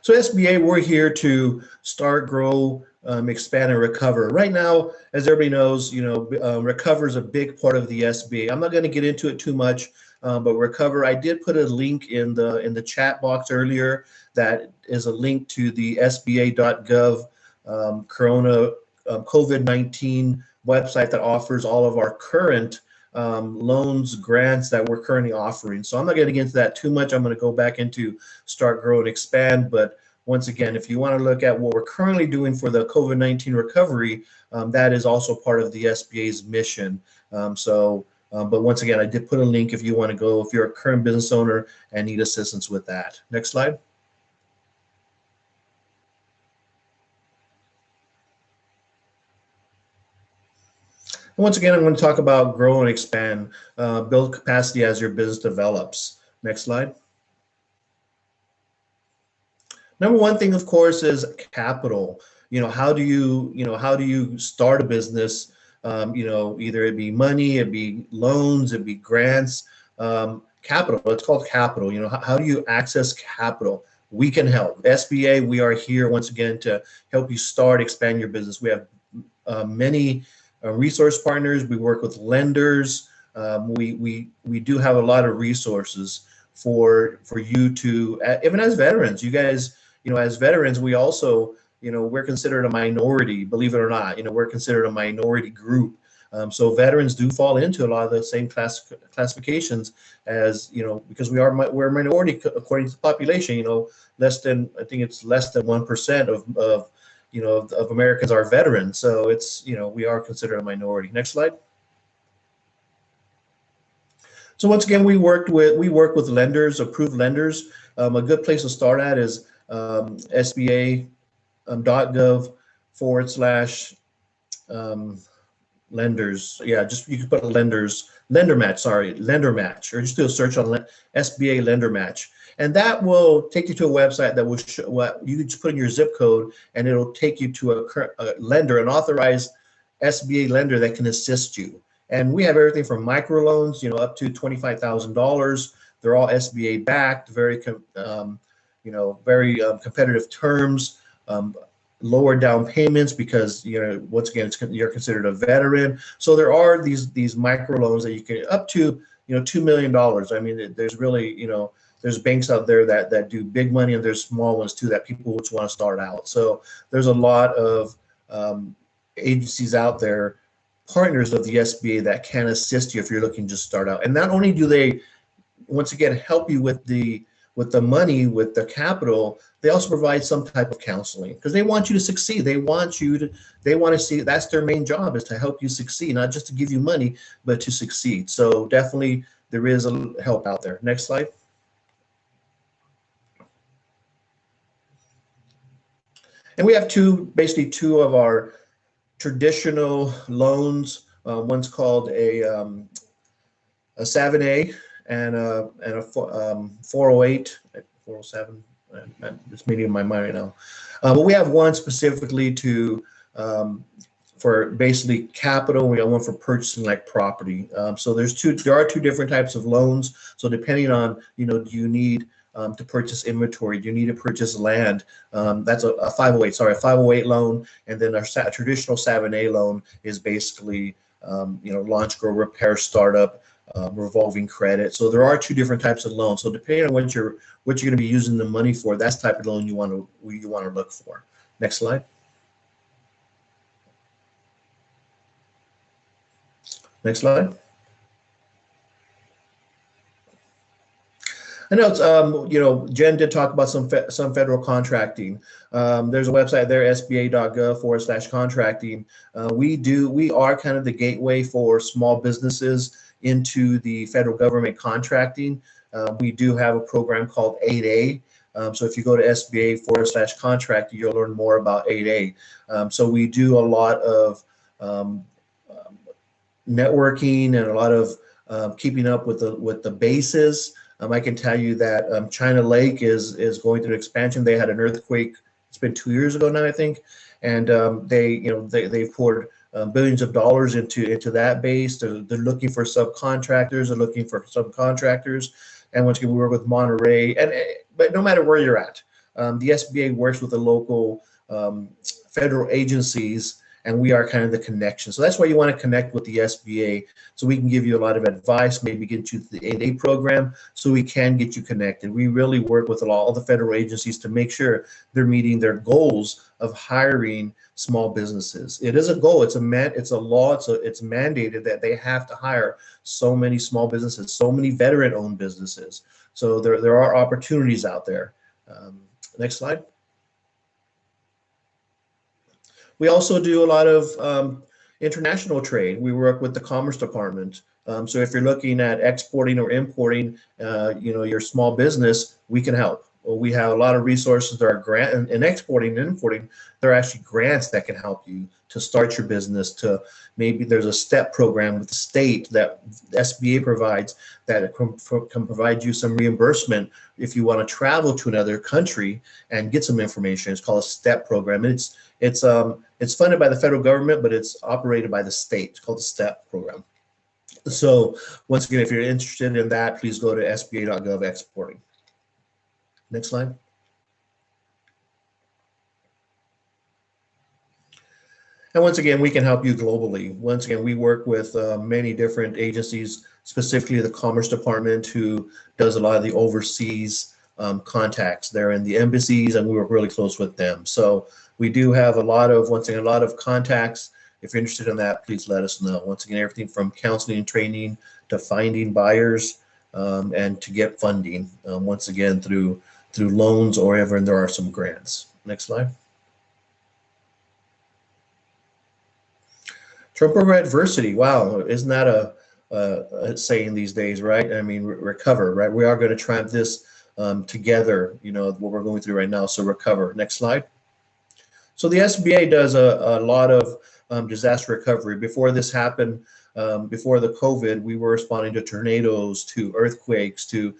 So SBA, we're here to start, grow, expand, and recover. Right now, as everybody knows, you know, recover is a big part of the SBA. I'm not going to get into it too much, but recover. I did put a link in the chat box earlier. That is a link to the SBA.gov Corona COVID-19 website that offers all of our current loans, grants that we're currently offering. So I'm not going to get into that too much. I'm going to go back into start, grow, and expand. But once again, if you want to look at what we're currently doing for the COVID-19 recovery, that is also part of the SBA's mission. But once again, I did put a link if you want to go, if you're a current business owner and need assistance with that. Next slide. Once again, I'm going to talk about grow and expand, build capacity as your business develops. Next slide. Number one thing, of course, is capital. You know, how do you start a business? You know, either it be money, it be loans, it be grants, capital. It's called capital. You know, how do you access capital? We can help. SBA, we are here once again to help you start, expand your business. We have many resource partners. We work with lenders. We do have a lot of resources for you to, even as veterans. You guys, you know, as veterans, we also, you know, we're considered a minority, believe it or not. You know, we're considered a minority group. So veterans do fall into a lot of the same classifications as, you know, because we're a minority according to the population. You know, I think it's less than 1% of Americans are veterans. So it's, you know, we are considered a minority. Next slide. So once again, we work with lenders, approved lenders. A good place to start at is SBA.gov / lenders. Yeah, just you can put lender match, or just do a search on SBA lender match. And that will take you to a website that will show what you can just put in your zip code, and it'll take you to a lender, an authorized SBA lender that can assist you. And we have everything from microloans, you know, up to $25,000. They're all SBA backed, very competitive terms, lower down payments because, you know, once again, you're considered a veteran. So there are these microloans that you can up to, you know, $2 million. I mean, there's really, you know, there's banks out there that do big money, and there's small ones too that people just want to start out. So there's a lot of agencies out there, partners of the SBA, that can assist you if you're looking to just start out. And not only do they, once again, help you with the money, with the capital, they also provide some type of counseling because they want you to succeed. They want to see, that's their main job, is to help you succeed, not just to give you money, but to succeed. So definitely there is a help out there. Next slide. And we have basically two of our traditional loans. One's called a 7A and a 408, 407. It's meeting in my mind right now. But we have one specifically for basically capital. We got one for purchasing like property. So there are two different types of loans. So depending on, you know, do you need to purchase inventory? Do you need to purchase land? That's a 508 loan. And then our traditional 7A loan is basically, you know, launch, grow, repair, startup, revolving credit. So there are two different types of loans. So depending on what you're going to be using the money for, that's the type of loan you want to look for. Next slide. Next slide. I know it's, you know, Jen did talk about some federal contracting. There's a website there, sba.gov / contracting. We are kind of the gateway for small businesses into the federal government contracting. We do have a program called 8A. So if you go to SBA / contracting, you'll learn more about 8A. So we do a lot of networking and a lot of keeping up with the bases. I can tell you that China Lake is going through expansion. They had an earthquake It's been 2 years ago now, I think, and they've poured billions of dollars into that base. They're looking for subcontractors. They're looking for subcontractors, and once again, we work with Monterey. But no matter where you're at, the SBA works with the local federal agencies, and we are kind of the connection. So that's why you want to connect with the SBA, so we can give you a lot of advice, maybe get you to the 8A program, so we can get you connected. We really work with all the federal agencies to make sure they're meeting their goals of hiring small businesses. It is a goal. It's a law. It's mandated that they have to hire so many small businesses, so many veteran-owned businesses. So there are opportunities out there. Next slide. We also do a lot of international trade. We work with the Commerce Department. So if you're looking at exporting or importing, your small business, we can help. We have a lot of resources. There are grant in exporting and importing. There are actually grants that can help you to start your business. To maybe there's a STEP program with the state that SBA provides that can provide you some reimbursement if you want to travel to another country and get some information. It's called a STEP program. And it's funded by the federal government, but it's operated by the state. It's called the STEP program. So once again, if you're interested in that, please go to sba.gov exporting. Next slide. And once again, we can help you globally. Once again, we work with many different agencies, specifically the Commerce Department, who does a lot of the overseas contacts. They're in the embassies, and we work really close with them. So we do have a lot of contacts. If you're interested in that, please let us know. Once again, everything from counseling and training to finding buyers and to get funding. Once again, through loans or ever, and there are some grants. Next slide. Trump over adversity. Wow, isn't that a saying these days, right? I mean, recover, right? We are going to triumph this together, what we're going through right now, so recover. Next slide. So the SBA does a lot of disaster recovery. Before this happened, before the COVID, we were responding to tornadoes, to earthquakes, to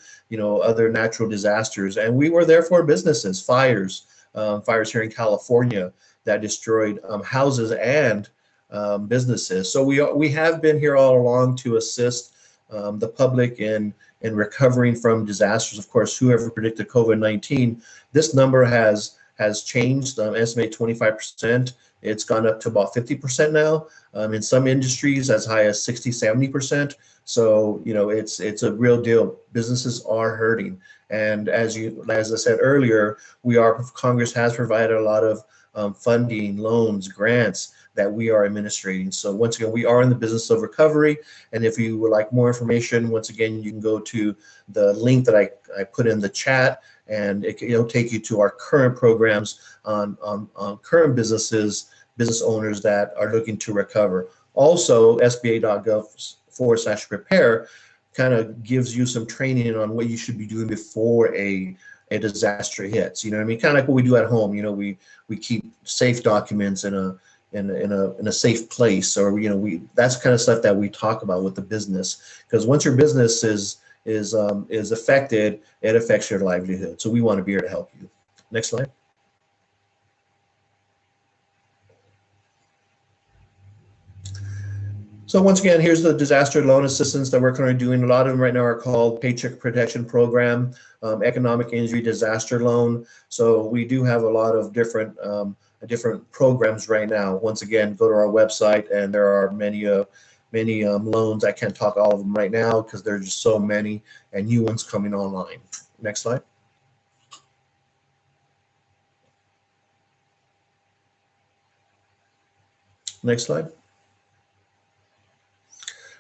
other natural disasters, and we were there for businesses, fires here in California that destroyed houses and businesses. So we have been here all along to assist the public in recovering from disasters. Of course, whoever predicted COVID-19, this number has changed, estimate 25%. It's gone up to about 50% now. In some industries, as high as 60, 70%. So, it's a real deal. Businesses are hurting. And as I said earlier, Congress has provided a lot of funding, loans, grants that we are administrating. So once again, we are in the business of recovery. And if you would like more information, once again, you can go to the link that I put in the chat, and it'll take you to our current programs on current business owners that are looking to recover. Also, sba.gov/prepare kind of gives you some training on what you should be doing before a disaster hits. You know what I mean? Kind of like what we do at home. We keep safe documents in a safe place, or that's kind of stuff that we talk about with the business, because once your business is affected, it affects your livelihood. So we want to be here to help you. Next slide. So once again, here's the disaster loan assistance that we're currently doing. A lot of them right now are called Paycheck Protection Program, Economic Injury Disaster Loan. So we do have a lot of different programs right now. Once again, go to our website, and there are many loans. I can't talk all of them right now because there's just so many and new ones coming online. Next slide. Next slide.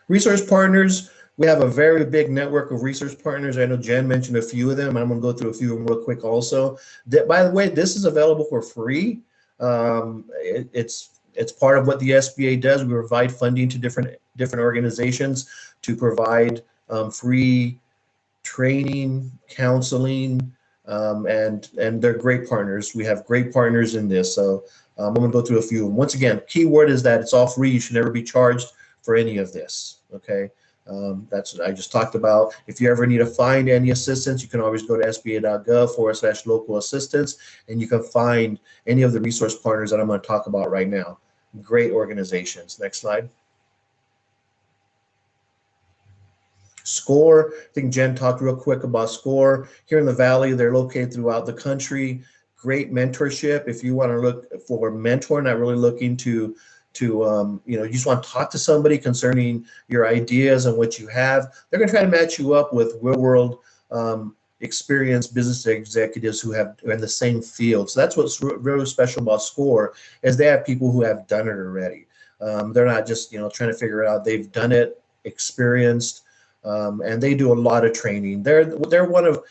Resource partners, we have a very big network of resource partners. I know Jen mentioned a few of them, and I'm going to go through a few of them real quick also. By the way, this is available for free. It's part of what the SBA does. We provide funding to different organizations to provide free training, counseling, and they're great partners. We have great partners in this. So I'm going to go through a few. Once again, key word is that it's all free. You should never be charged for any of this. Okay. That's what I just talked about. If you ever need to find any assistance, you can always go to sba.gov/local assistance, and you can find any of the resource partners that I'm going to talk about right now. Great organizations. Next slide. SCORE, I think Jen talked real quick about SCORE. Here in the Valley, they're located throughout the country. Great mentorship. If you want to look for a mentor, not really looking to you just want to talk to somebody concerning your ideas and what you have, they're going to try to match you up with real world experienced business executives who are in the same field. So that's what's really special about SCORE, is they have people who have done it already. They're not just trying to figure it out. They've done it, experienced, and they do a lot of training. They're one of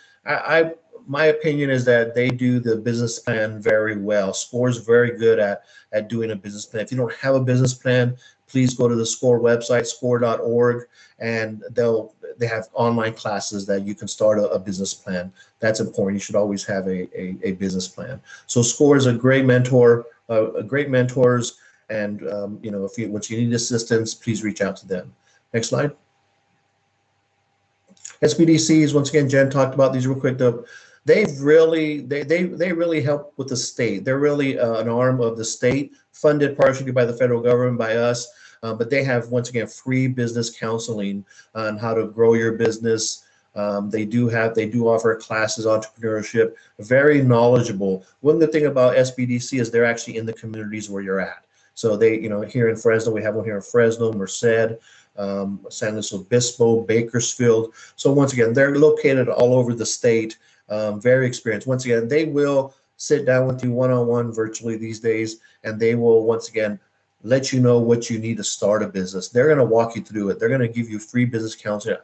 my opinion is that they do the business plan very well. SCORE is very good at doing a business plan. If you don't have a business plan, please go to the SCORE website, score.org, and they have online classes that you can start a business plan. That's important. You should always have a business plan. So SCORE is a great mentor, great mentors, and once you need assistance, please reach out to them. Next slide. SBDCs, once again, Jen talked about these real quick. They really help with the state. They're really an arm of the state, funded partially by the federal government, by us, but they have, once again, free business counseling on how to grow your business. They do offer classes, entrepreneurship, very knowledgeable. One good thing about SBDC is they're actually in the communities where you're at. So they, here in Fresno, we have one here in Fresno, Merced, San Luis Obispo, Bakersfield. So once again, they're located all over the state. Very experienced. Once again, they will sit down with you one-on-one virtually these days, and they will, once again, let you know what you need to start a business. They're going to walk you through it. They're going to give you free business counseling.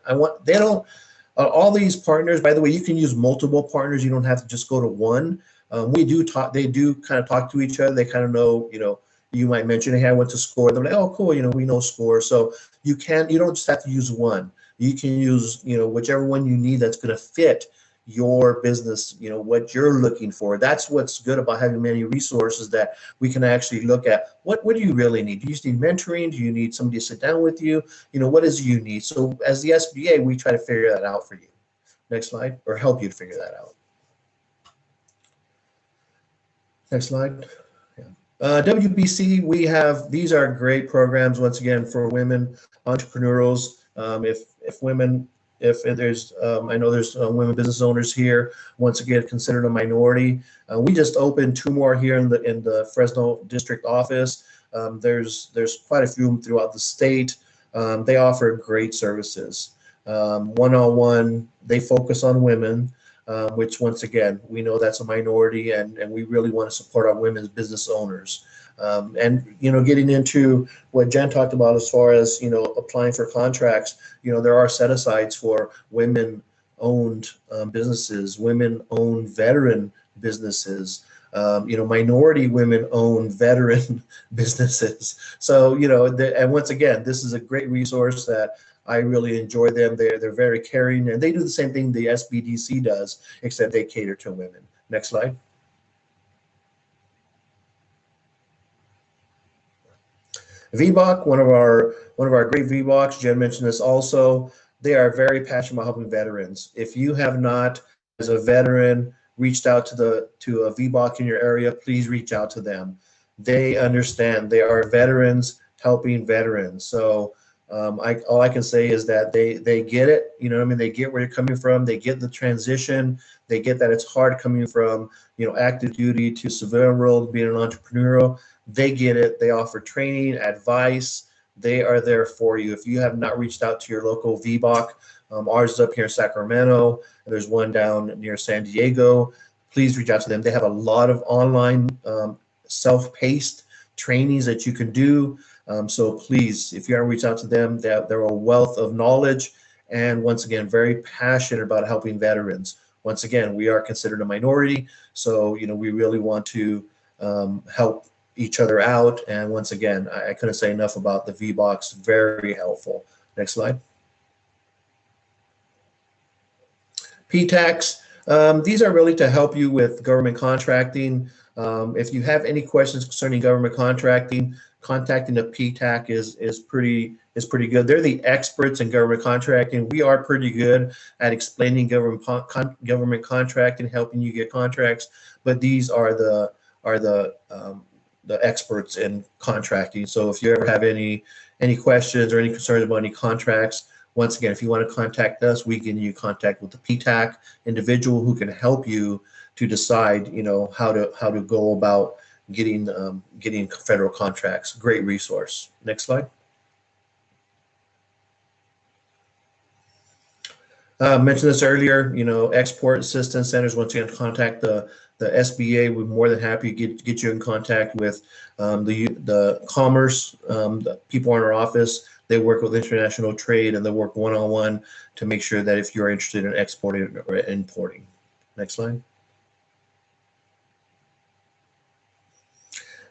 All these partners, by the way, you can use multiple partners. You don't have to just go to one. They do kind of talk to each other. They kind of know, you might mention, hey, I went to SCORE. They're like, oh, cool, we know SCORE. So you don't just have to use one. You can use, whichever one you need that's going to fit your business, what you're looking for. That's what's good about having many resources, that we can actually look at what do you really need? Do you just need mentoring? Do you need somebody to sit down with you? What is it you need? So as the SBA, we try to figure that out for you. Next slide, or help you to figure that out. Next slide. WBC, these are great programs, once again, for women entrepreneurs. If there's, I know there's women business owners here, once again, considered a minority. We just opened 2 more here in the Fresno district office. There's quite a few throughout the state. They offer great services. One-on-one, they focus on women, which, once again, we know that's a minority, and we really want to support our women's business owners. And getting into what Jen talked about as far as applying for contracts, there are set asides for women-owned businesses, women-owned veteran businesses, minority women-owned veteran businesses. So and once again, this is a great resource that I really enjoy them. They're very caring, and they do the same thing the SBDC does, except they cater to women. Next slide. VBOC, one of our great VBOCs, Jen mentioned this also. They are very passionate about helping veterans. If you have not, as a veteran, reached out to a VBOC in your area, please reach out to them. They understand. They are veterans helping veterans. So all I can say is that they get it. They get where you're coming from. They get the transition. They get that it's hard coming from active duty to civilian world, being an entrepreneurial. They get it. They offer training, advice. They are there for you. If you have not reached out to your local VBOC, ours is up here in Sacramento, and there's one down near San Diego. Please reach out to them. They have a lot of online self-paced trainings that you can do. So please, if you haven't reached out to them, they're a wealth of knowledge, and once again, very passionate about helping veterans. Once again, we are considered a minority, so we really want to help each other out. And once again, I couldn't say enough about the VBOCs. Very helpful. Next slide. PTAX, These are really to help you with government contracting. If you have any questions concerning government contracting, contacting the PTAC is pretty good. They're the experts in government contracting. We are pretty good at explaining government contracting, helping you get contracts. But these are the experts in contracting. So if you ever have any questions or any concerns about any contracts, once again, if you want to contact us, we can you contact with the PTAC individual who can help you to decide, how to go about getting federal contracts. Great resource. Next slide. Mentioned this earlier. Export assistance centers. Once again, contact the SBA. We're more than happy to get you in contact with the commerce. The people in our office. They work with international trade and they work one-on-one to make sure that if you're interested in exporting or importing. Next slide.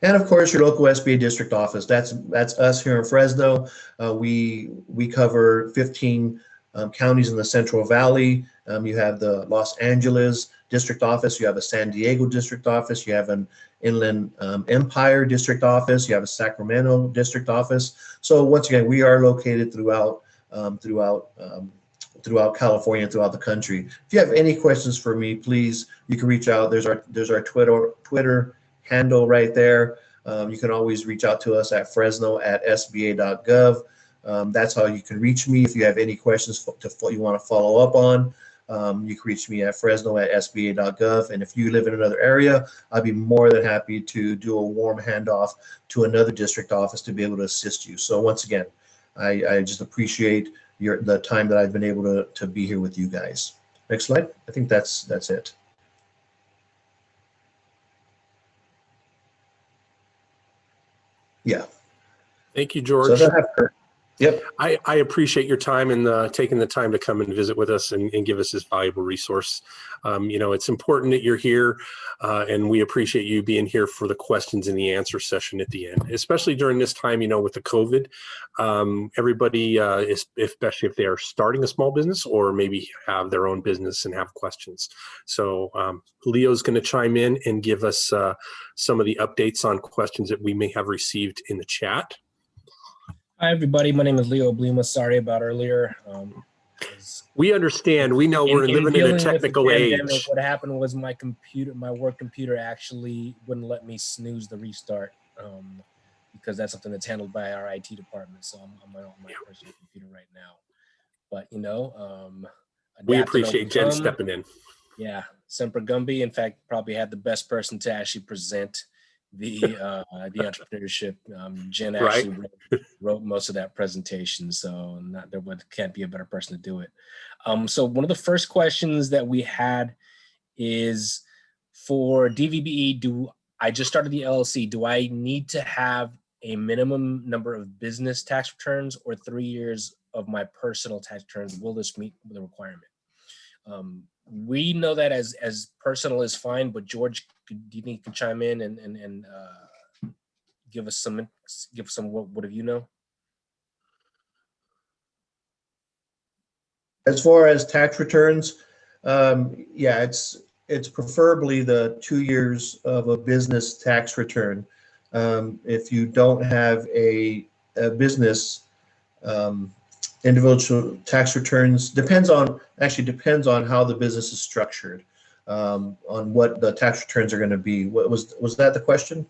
And of course, your local SBA district office. That's us here in Fresno. We cover 15 counties in the Central Valley. You have the Los Angeles district office. You have a San Diego district office. You have an Inland Empire district office. You have a Sacramento district office. So once again, we are located throughout California, throughout the country. If you have any questions for me, please, you can reach out. There's our Twitter handle right there. You can always reach out to us at fresno@sba.gov. That's how you can reach me. If you have any questions you want to follow up on, you can reach me at fresno@sba.gov. And if you live in another area, I'd be more than happy to do a warm handoff to another district office to be able to assist you. So once again, I just appreciate the time that I've been able to be here with you guys. Next slide. I think that's it. Yeah. Thank you, George. So yep. I appreciate your time and taking the time to come and visit with us and give us this valuable resource. It's important that you're here, and we appreciate you being here for the questions and the answer session at the end, especially during this time, with the COVID. Everybody, especially if they are starting a small business or maybe have their own business and have questions. So Leo's going to chime in and give us some of the updates on questions that we may have received in the chat. Hi, everybody. My name is Leo Blima. Sorry about earlier. We understand. We know we're living in a technical age. What happened was my work computer actually wouldn't let me snooze the restart because that's something that's handled by our IT department. So I'm on my personal computer right now. But, we appreciate Jen stepping in. Yeah, Semper Gumby. In fact, probably had the best person to actually present the entrepreneurship. Jen actually wrote most of that presentation, so there can't be a better person to do it. So one of the first questions that we had is for DVBE. I just started the LLC. Do I need to have a minimum number of business tax returns or 3 years of my personal tax returns? Will this meet the requirement? We know that as personal is fine, but George, do you think you can chime in and give us some what do you know? As far as tax returns, yeah, it's preferably the 2 years of a business tax return. If you don't have a business, individual tax returns depends on how the business is structured, on what the tax returns are going to be. What was that the question?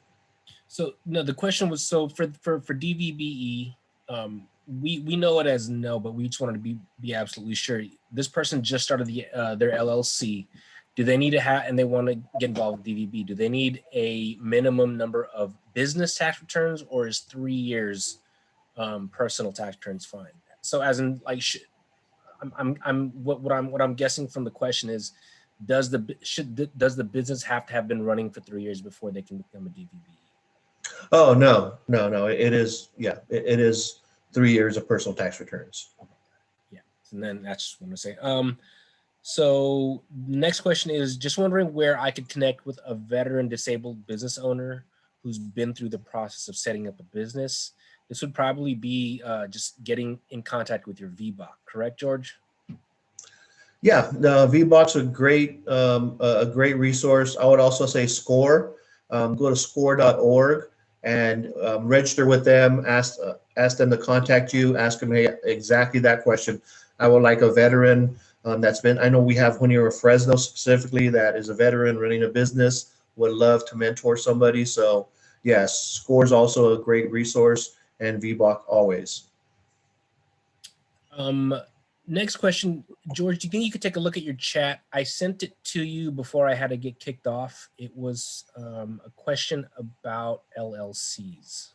So no, the question was, so for DVBE, we know it as no, but we just wanted to be absolutely sure. This person just started their LLC. Do they need to have, and they want to get involved with DVB, do they need a minimum number of business tax returns, or is 3 years personal tax returns fine? So as in, like, what I'm guessing from the question is, does the business have to have been running for 3 years before they can become a DVB? Oh, no. It is, yeah, it is 3 years of personal tax returns. Yeah, and then that's what I'm gonna say. So next question is, just wondering where I could connect with a veteran disabled business owner who's been through the process of setting up a business. This would probably be just getting in contact with your VBOC, correct, George? Yeah, the VBOC's a great resource. I would also say SCORE. Go to score.org and register with them. Ask them to contact you. Ask them, hey, exactly that question. I would like a veteran that's been. I know we have one here in Fresno specifically that is a veteran running a business. Would love to mentor somebody. So yes, SCORE is also a great resource, and VBOC always. Next question, George, do you think you could take a look at your chat? I sent it to you before I had to get kicked off. It was a question about LLCs.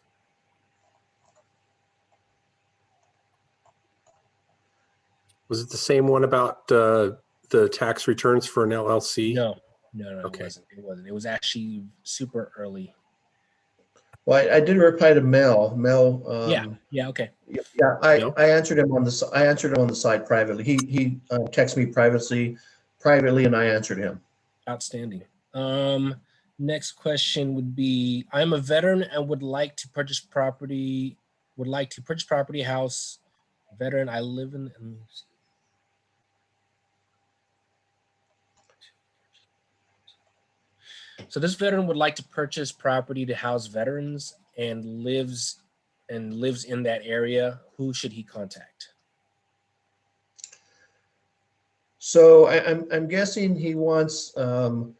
Was it the same one about the tax returns for an LLC? No, Okay. It wasn't. It was actually super early. Well, I did reply to Mel. Yeah, okay. Yeah, I answered him on the side privately. He texted me privately, and I answered him. Outstanding. Next question would be, I'm a veteran and would like to purchase property, house, veteran, I live in. So this veteran would like to purchase property to house veterans and lives in that area. Who should he contact? So I'm guessing he wants to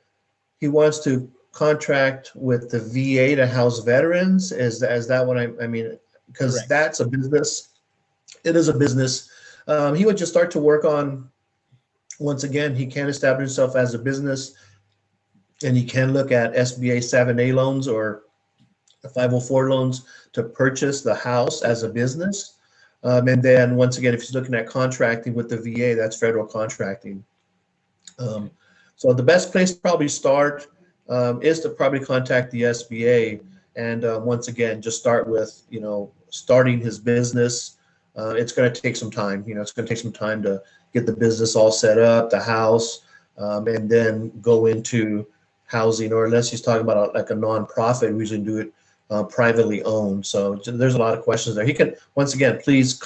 contract with the VA to house veterans. Is that what I mean? Because Correct. that's a business. It is a business. He would just start to work on. Once again, he can establish himself as a business, and he can look at SBA 7A loans or 504 loans to purchase the house as a business. And then once again, if he's looking at contracting with the VA, that's federal contracting. So the best place to probably start is to probably contact the SBA. And once again, just start with, starting his business. It's going to take some time. It's going to take some time to get the business all set up, the house, and then go into housing, or unless he's talking about like a nonprofit, we usually do it privately owned. So there's a lot of questions there. He can, once again, please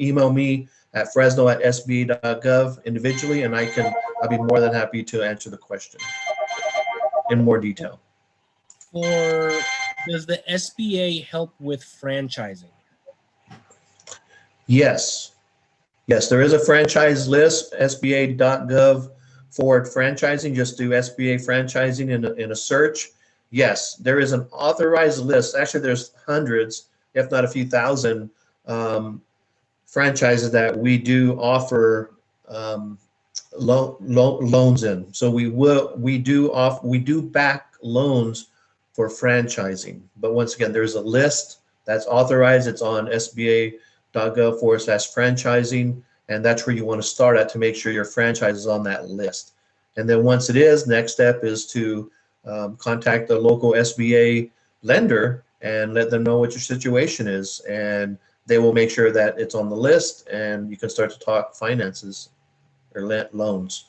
email me at fresno@sba.gov individually, and I'll be more than happy to answer the question in more detail. Does the SBA help with franchising? Yes, there is a franchise list, sba.gov /franchising. Just do SBA franchising in a search. Yes, there is an authorized list. Actually, there's hundreds, if not a few thousand, franchises that we do offer loans in. So we do back loans for franchising. But once again, there's a list that's authorized. It's on sba.gov /franchising, and that's where you want to start at to make sure your franchise is on that list. And then once it is, next step is to contact the local SBA lender and let them know what your situation is, and they will make sure that it's on the list and you can start to talk finances or loans.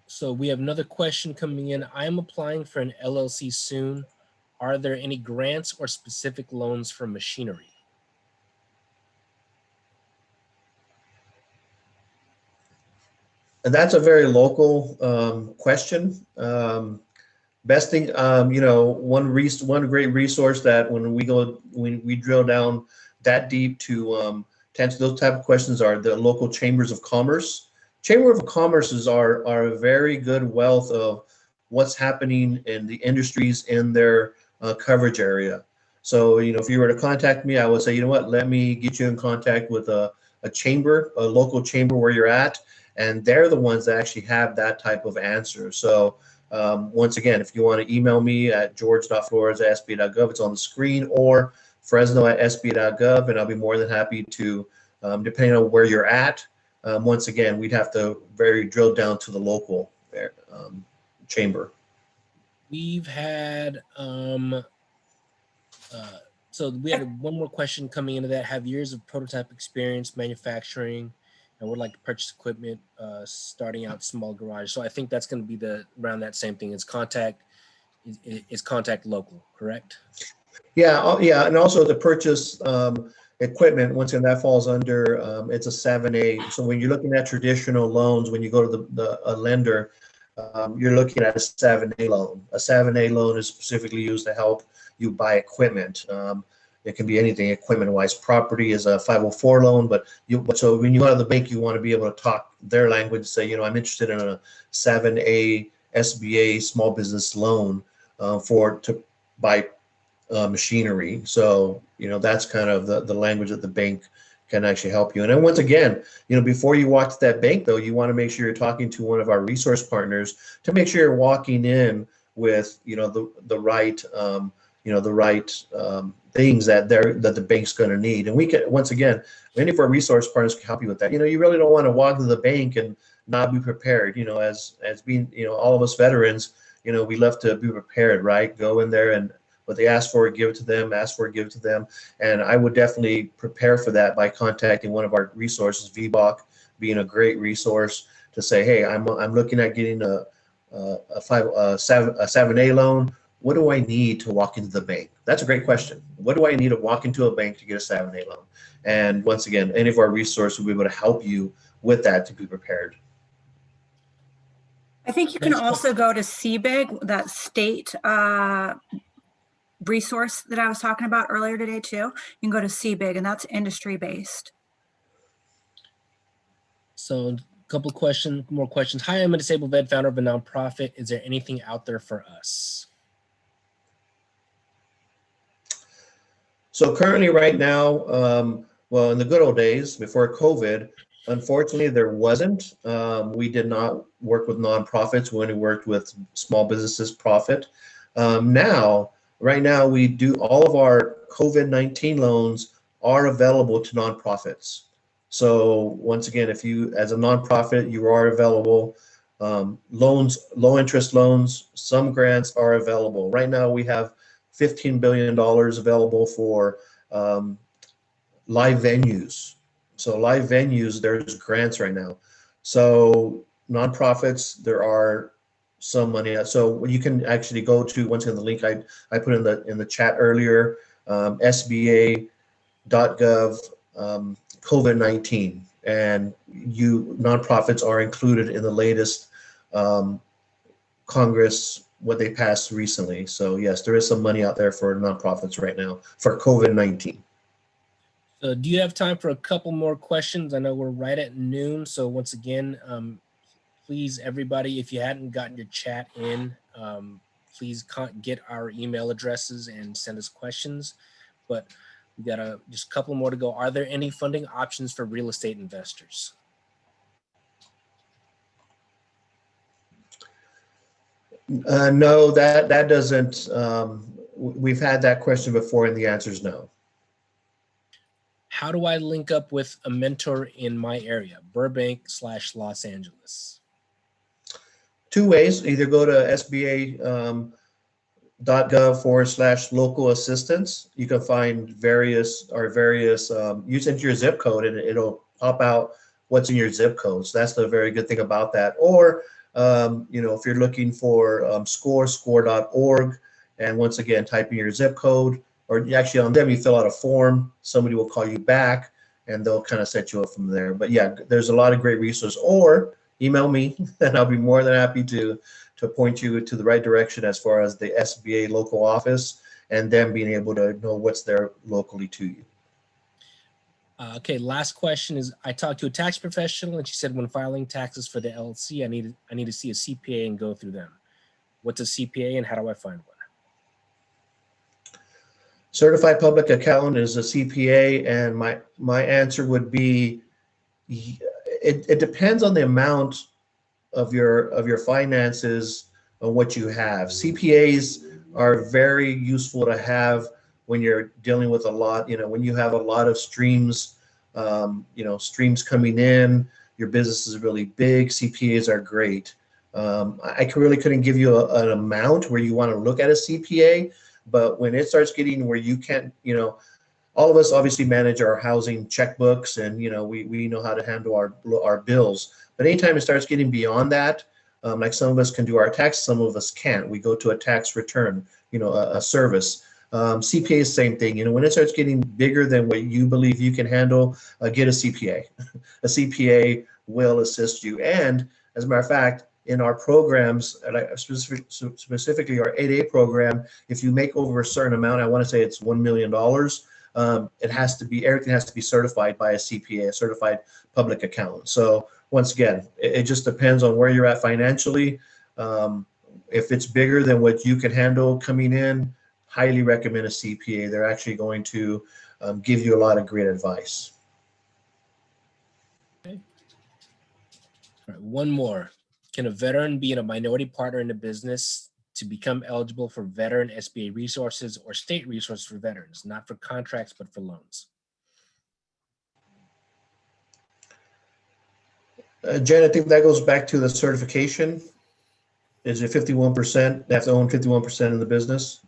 So we have another question coming in. I'm applying for an LLC soon. Are there any grants or specific loans for machinery? And that's a very local question. Best thing, one great resource that when we drill down that deep to answer those type of questions are the local chambers of commerce. Chamber of Commerces are a very good wealth of what's happening in the industries in their coverage area. So, if you were to contact me, I would say, let me get you in contact with a local chamber where you're at. And they're the ones that actually have that type of answer. So once again, if you want to email me at george.flores@sba.gov, it's on the screen, or fresno@sba.gov, and I'll be more than happy to, depending on where you're at. Once again, we'd have to drill down to the local chamber. We've had, so we had one more question coming into that. Have years of prototype experience manufacturing and would like to purchase equipment, starting out small garage. So I think that's going to be around that same thing. Is contact local, correct? Yeah, and also to purchase Equipment, once again, that falls under, it's a 7A. So when you're looking at traditional loans, when you go to a lender, you're looking at a 7A loan. A 7A loan is specifically used to help you buy equipment. It can be anything equipment-wise. Property is a 504 loan, but so when you go to the bank, you want to be able to talk their language, say, I'm interested in a 7A SBA small business loan to buy machinery. So, that's kind of the language that the bank can actually help you. And then once again, before you walk to that bank, though, you want to make sure you're talking to one of our resource partners to make sure you're walking in with, the right, things that the bank's going to need. And we can, once again, many of our resource partners can help you with that. You really don't want to walk to the bank and not be prepared. As being, all of us veterans, we love to be prepared, right? Go in there and what they ask for, give it to them, ask for, give it to them. And I would definitely prepare for that by contacting one of our resources, VBOC being a great resource to say, hey, I'm looking at getting a 7A loan. What do I need to walk into the bank? That's a great question. What do I need to walk into a bank to get a 7A loan? And once again, any of our resources will be able to help you with that to be prepared. I think you can also go to CBIG, that state resource that I was talking about earlier today too. You can go to CBIG, and that's industry based. So a couple more questions. Hi, I'm a disabled vet, founder of a nonprofit. Is there anything out there for us? So currently right now, well, in the good old days before COVID, unfortunately there wasn't. We did not work with nonprofits. We only worked with small businesses profit. Right now we do all of our COVID-19 loans are available to nonprofits. So once again, if you, as a nonprofit, you are available. Loans, low interest loans, some grants are available. Right now we have $15 billion available for live venues. So live venues, there's grants right now. So nonprofits, there are some money. So you can actually go to, once again, the link I put in the chat earlier, SBA.gov, COVID-19, and nonprofits are included in the latest Congress, what they passed recently. So yes, there is some money out there for nonprofits right now for COVID-19. So do you have time for a couple more questions? I know we're right at noon. So once again, please, everybody, if you hadn't gotten your chat in, please get our email addresses and send us questions. But we got just a couple more to go. Are there any funding options for real estate investors? No, that doesn't. We've had that question before, and the answer is no. How do I link up with a mentor in my area, Burbank/Los Angeles? Two ways. Either go to SBA.gov/local assistance. You can find various, you enter your zip code and it'll pop out what's in your zip code. So that's the very good thing about that. Or, if you're looking for score.org, and once again, type in your zip code, or actually on them, you fill out a form, somebody will call you back and they'll kind of set you up from there. But yeah, there's a lot of great resources. Or email me and I'll be more than happy to point you to the right direction as far as the SBA local office and them being able to know what's there locally to you. Okay, last question is, I talked to a tax professional and she said when filing taxes for the LLC, I need to see a CPA and go through them. What's a CPA and how do I find one? Certified public accountant is a CPA, and my answer would be, it depends on the amount of your finances and what you have. CPAs are very useful to have when you're dealing with a lot, when you have a lot of streams, streams coming in, your business is really big, CPAs are great. I really couldn't give you an amount where you want to look at a CPA, but when it starts getting where you can't, all of us obviously manage our housing checkbooks and, we know how to handle our bills. But anytime it starts getting beyond that, like some of us can do our tax, some of us can't. We go to a tax return, a service. CPA is the same thing. You know, when it starts getting bigger than what you believe you can handle, get a CPA. A CPA will assist you. And as a matter of fact, in our programs, specifically our 8A program, if you make over a certain amount, I want to say it's $1 million, it has to be, everything has to be certified by a CPA, a certified public accountant. So once again, it just depends on where you're at financially. If it's bigger than what you can handle coming in, highly recommend a CPA. They're actually going to give you a lot of great advice. Okay. All right, one more. Can a veteran be a minority partner in a business to become eligible for veteran SBA resources or state resources for veterans, not for contracts, but for loans? Jen, I think that goes back to the certification. Is it 51%? They have to own 51% in the business?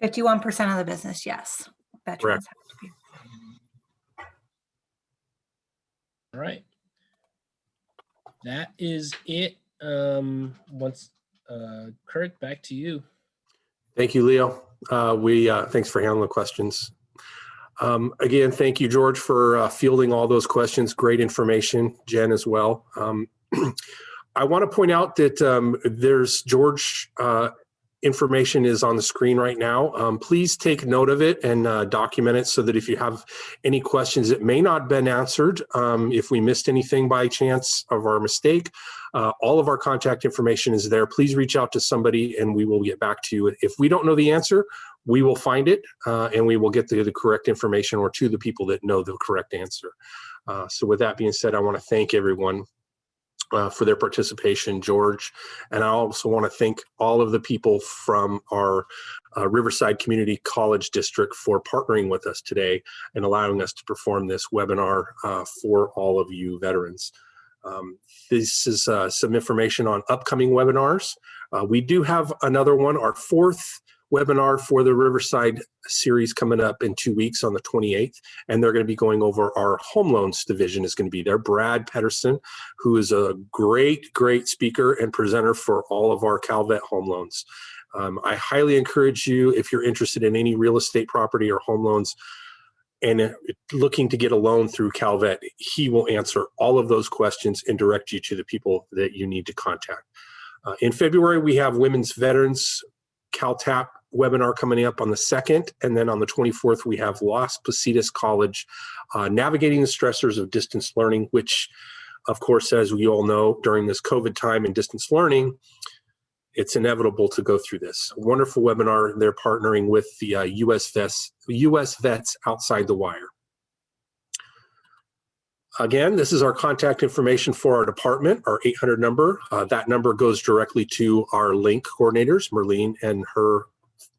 51% of the business, yes. Veterans have to be. All right. That is it. Kirk, back to you. Thank you, Leo. Thanks for handling the questions. Again, thank you, George, for fielding all those questions. Great information, Jen as well. I want to point out that there's George information is on the screen right now. Please take note of it and document it so that if you have any questions that may not have been answered, if we missed anything by chance of our mistake, all of our contact information is there. Please reach out to somebody and we will get back to you. If we don't know the answer, we will find it and we will get the correct information or to the people that know the correct answer. So with that being said, I want to thank everyone for their participation, George. And I also want to thank all of the people from our Riverside Community College District for partnering with us today and allowing us to perform this webinar for all of you veterans. This is some information on upcoming webinars. We do have another one, our 4th webinar for the Riverside series coming up in 2 weeks on the 28th. And they're going to be going over our home loans division is going to be there. Brad Pedersen, who is a great speaker and presenter for all of our Calvet home loans. I highly encourage you, if you're interested in any real estate property or home loans and looking to get a loan through Calvet, he will answer all of those questions and direct you to the people that you need to contact. In February, we have Women's Veterans CalTAP webinar coming up on the 2nd, and then on the 24th we have Las Positas College navigating the stressors of distance learning, which of course, as we all know, during this COVID time and distance learning, it's inevitable to go through this. A wonderful webinar. They're partnering with the US Vets Outside the Wire. Again, this is our contact information for our department, our 800 number. That number goes directly to our link coordinators. Merlene and her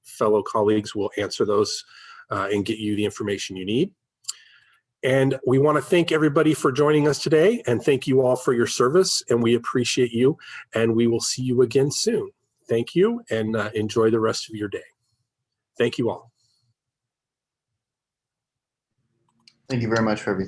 fellow colleagues will answer those and get you the information you need. And we want to thank everybody for joining us today and thank you all for your service, and we appreciate you, and we will see you again soon. Thank you, and enjoy the rest of your day. Thank you all. Thank you very much for everything.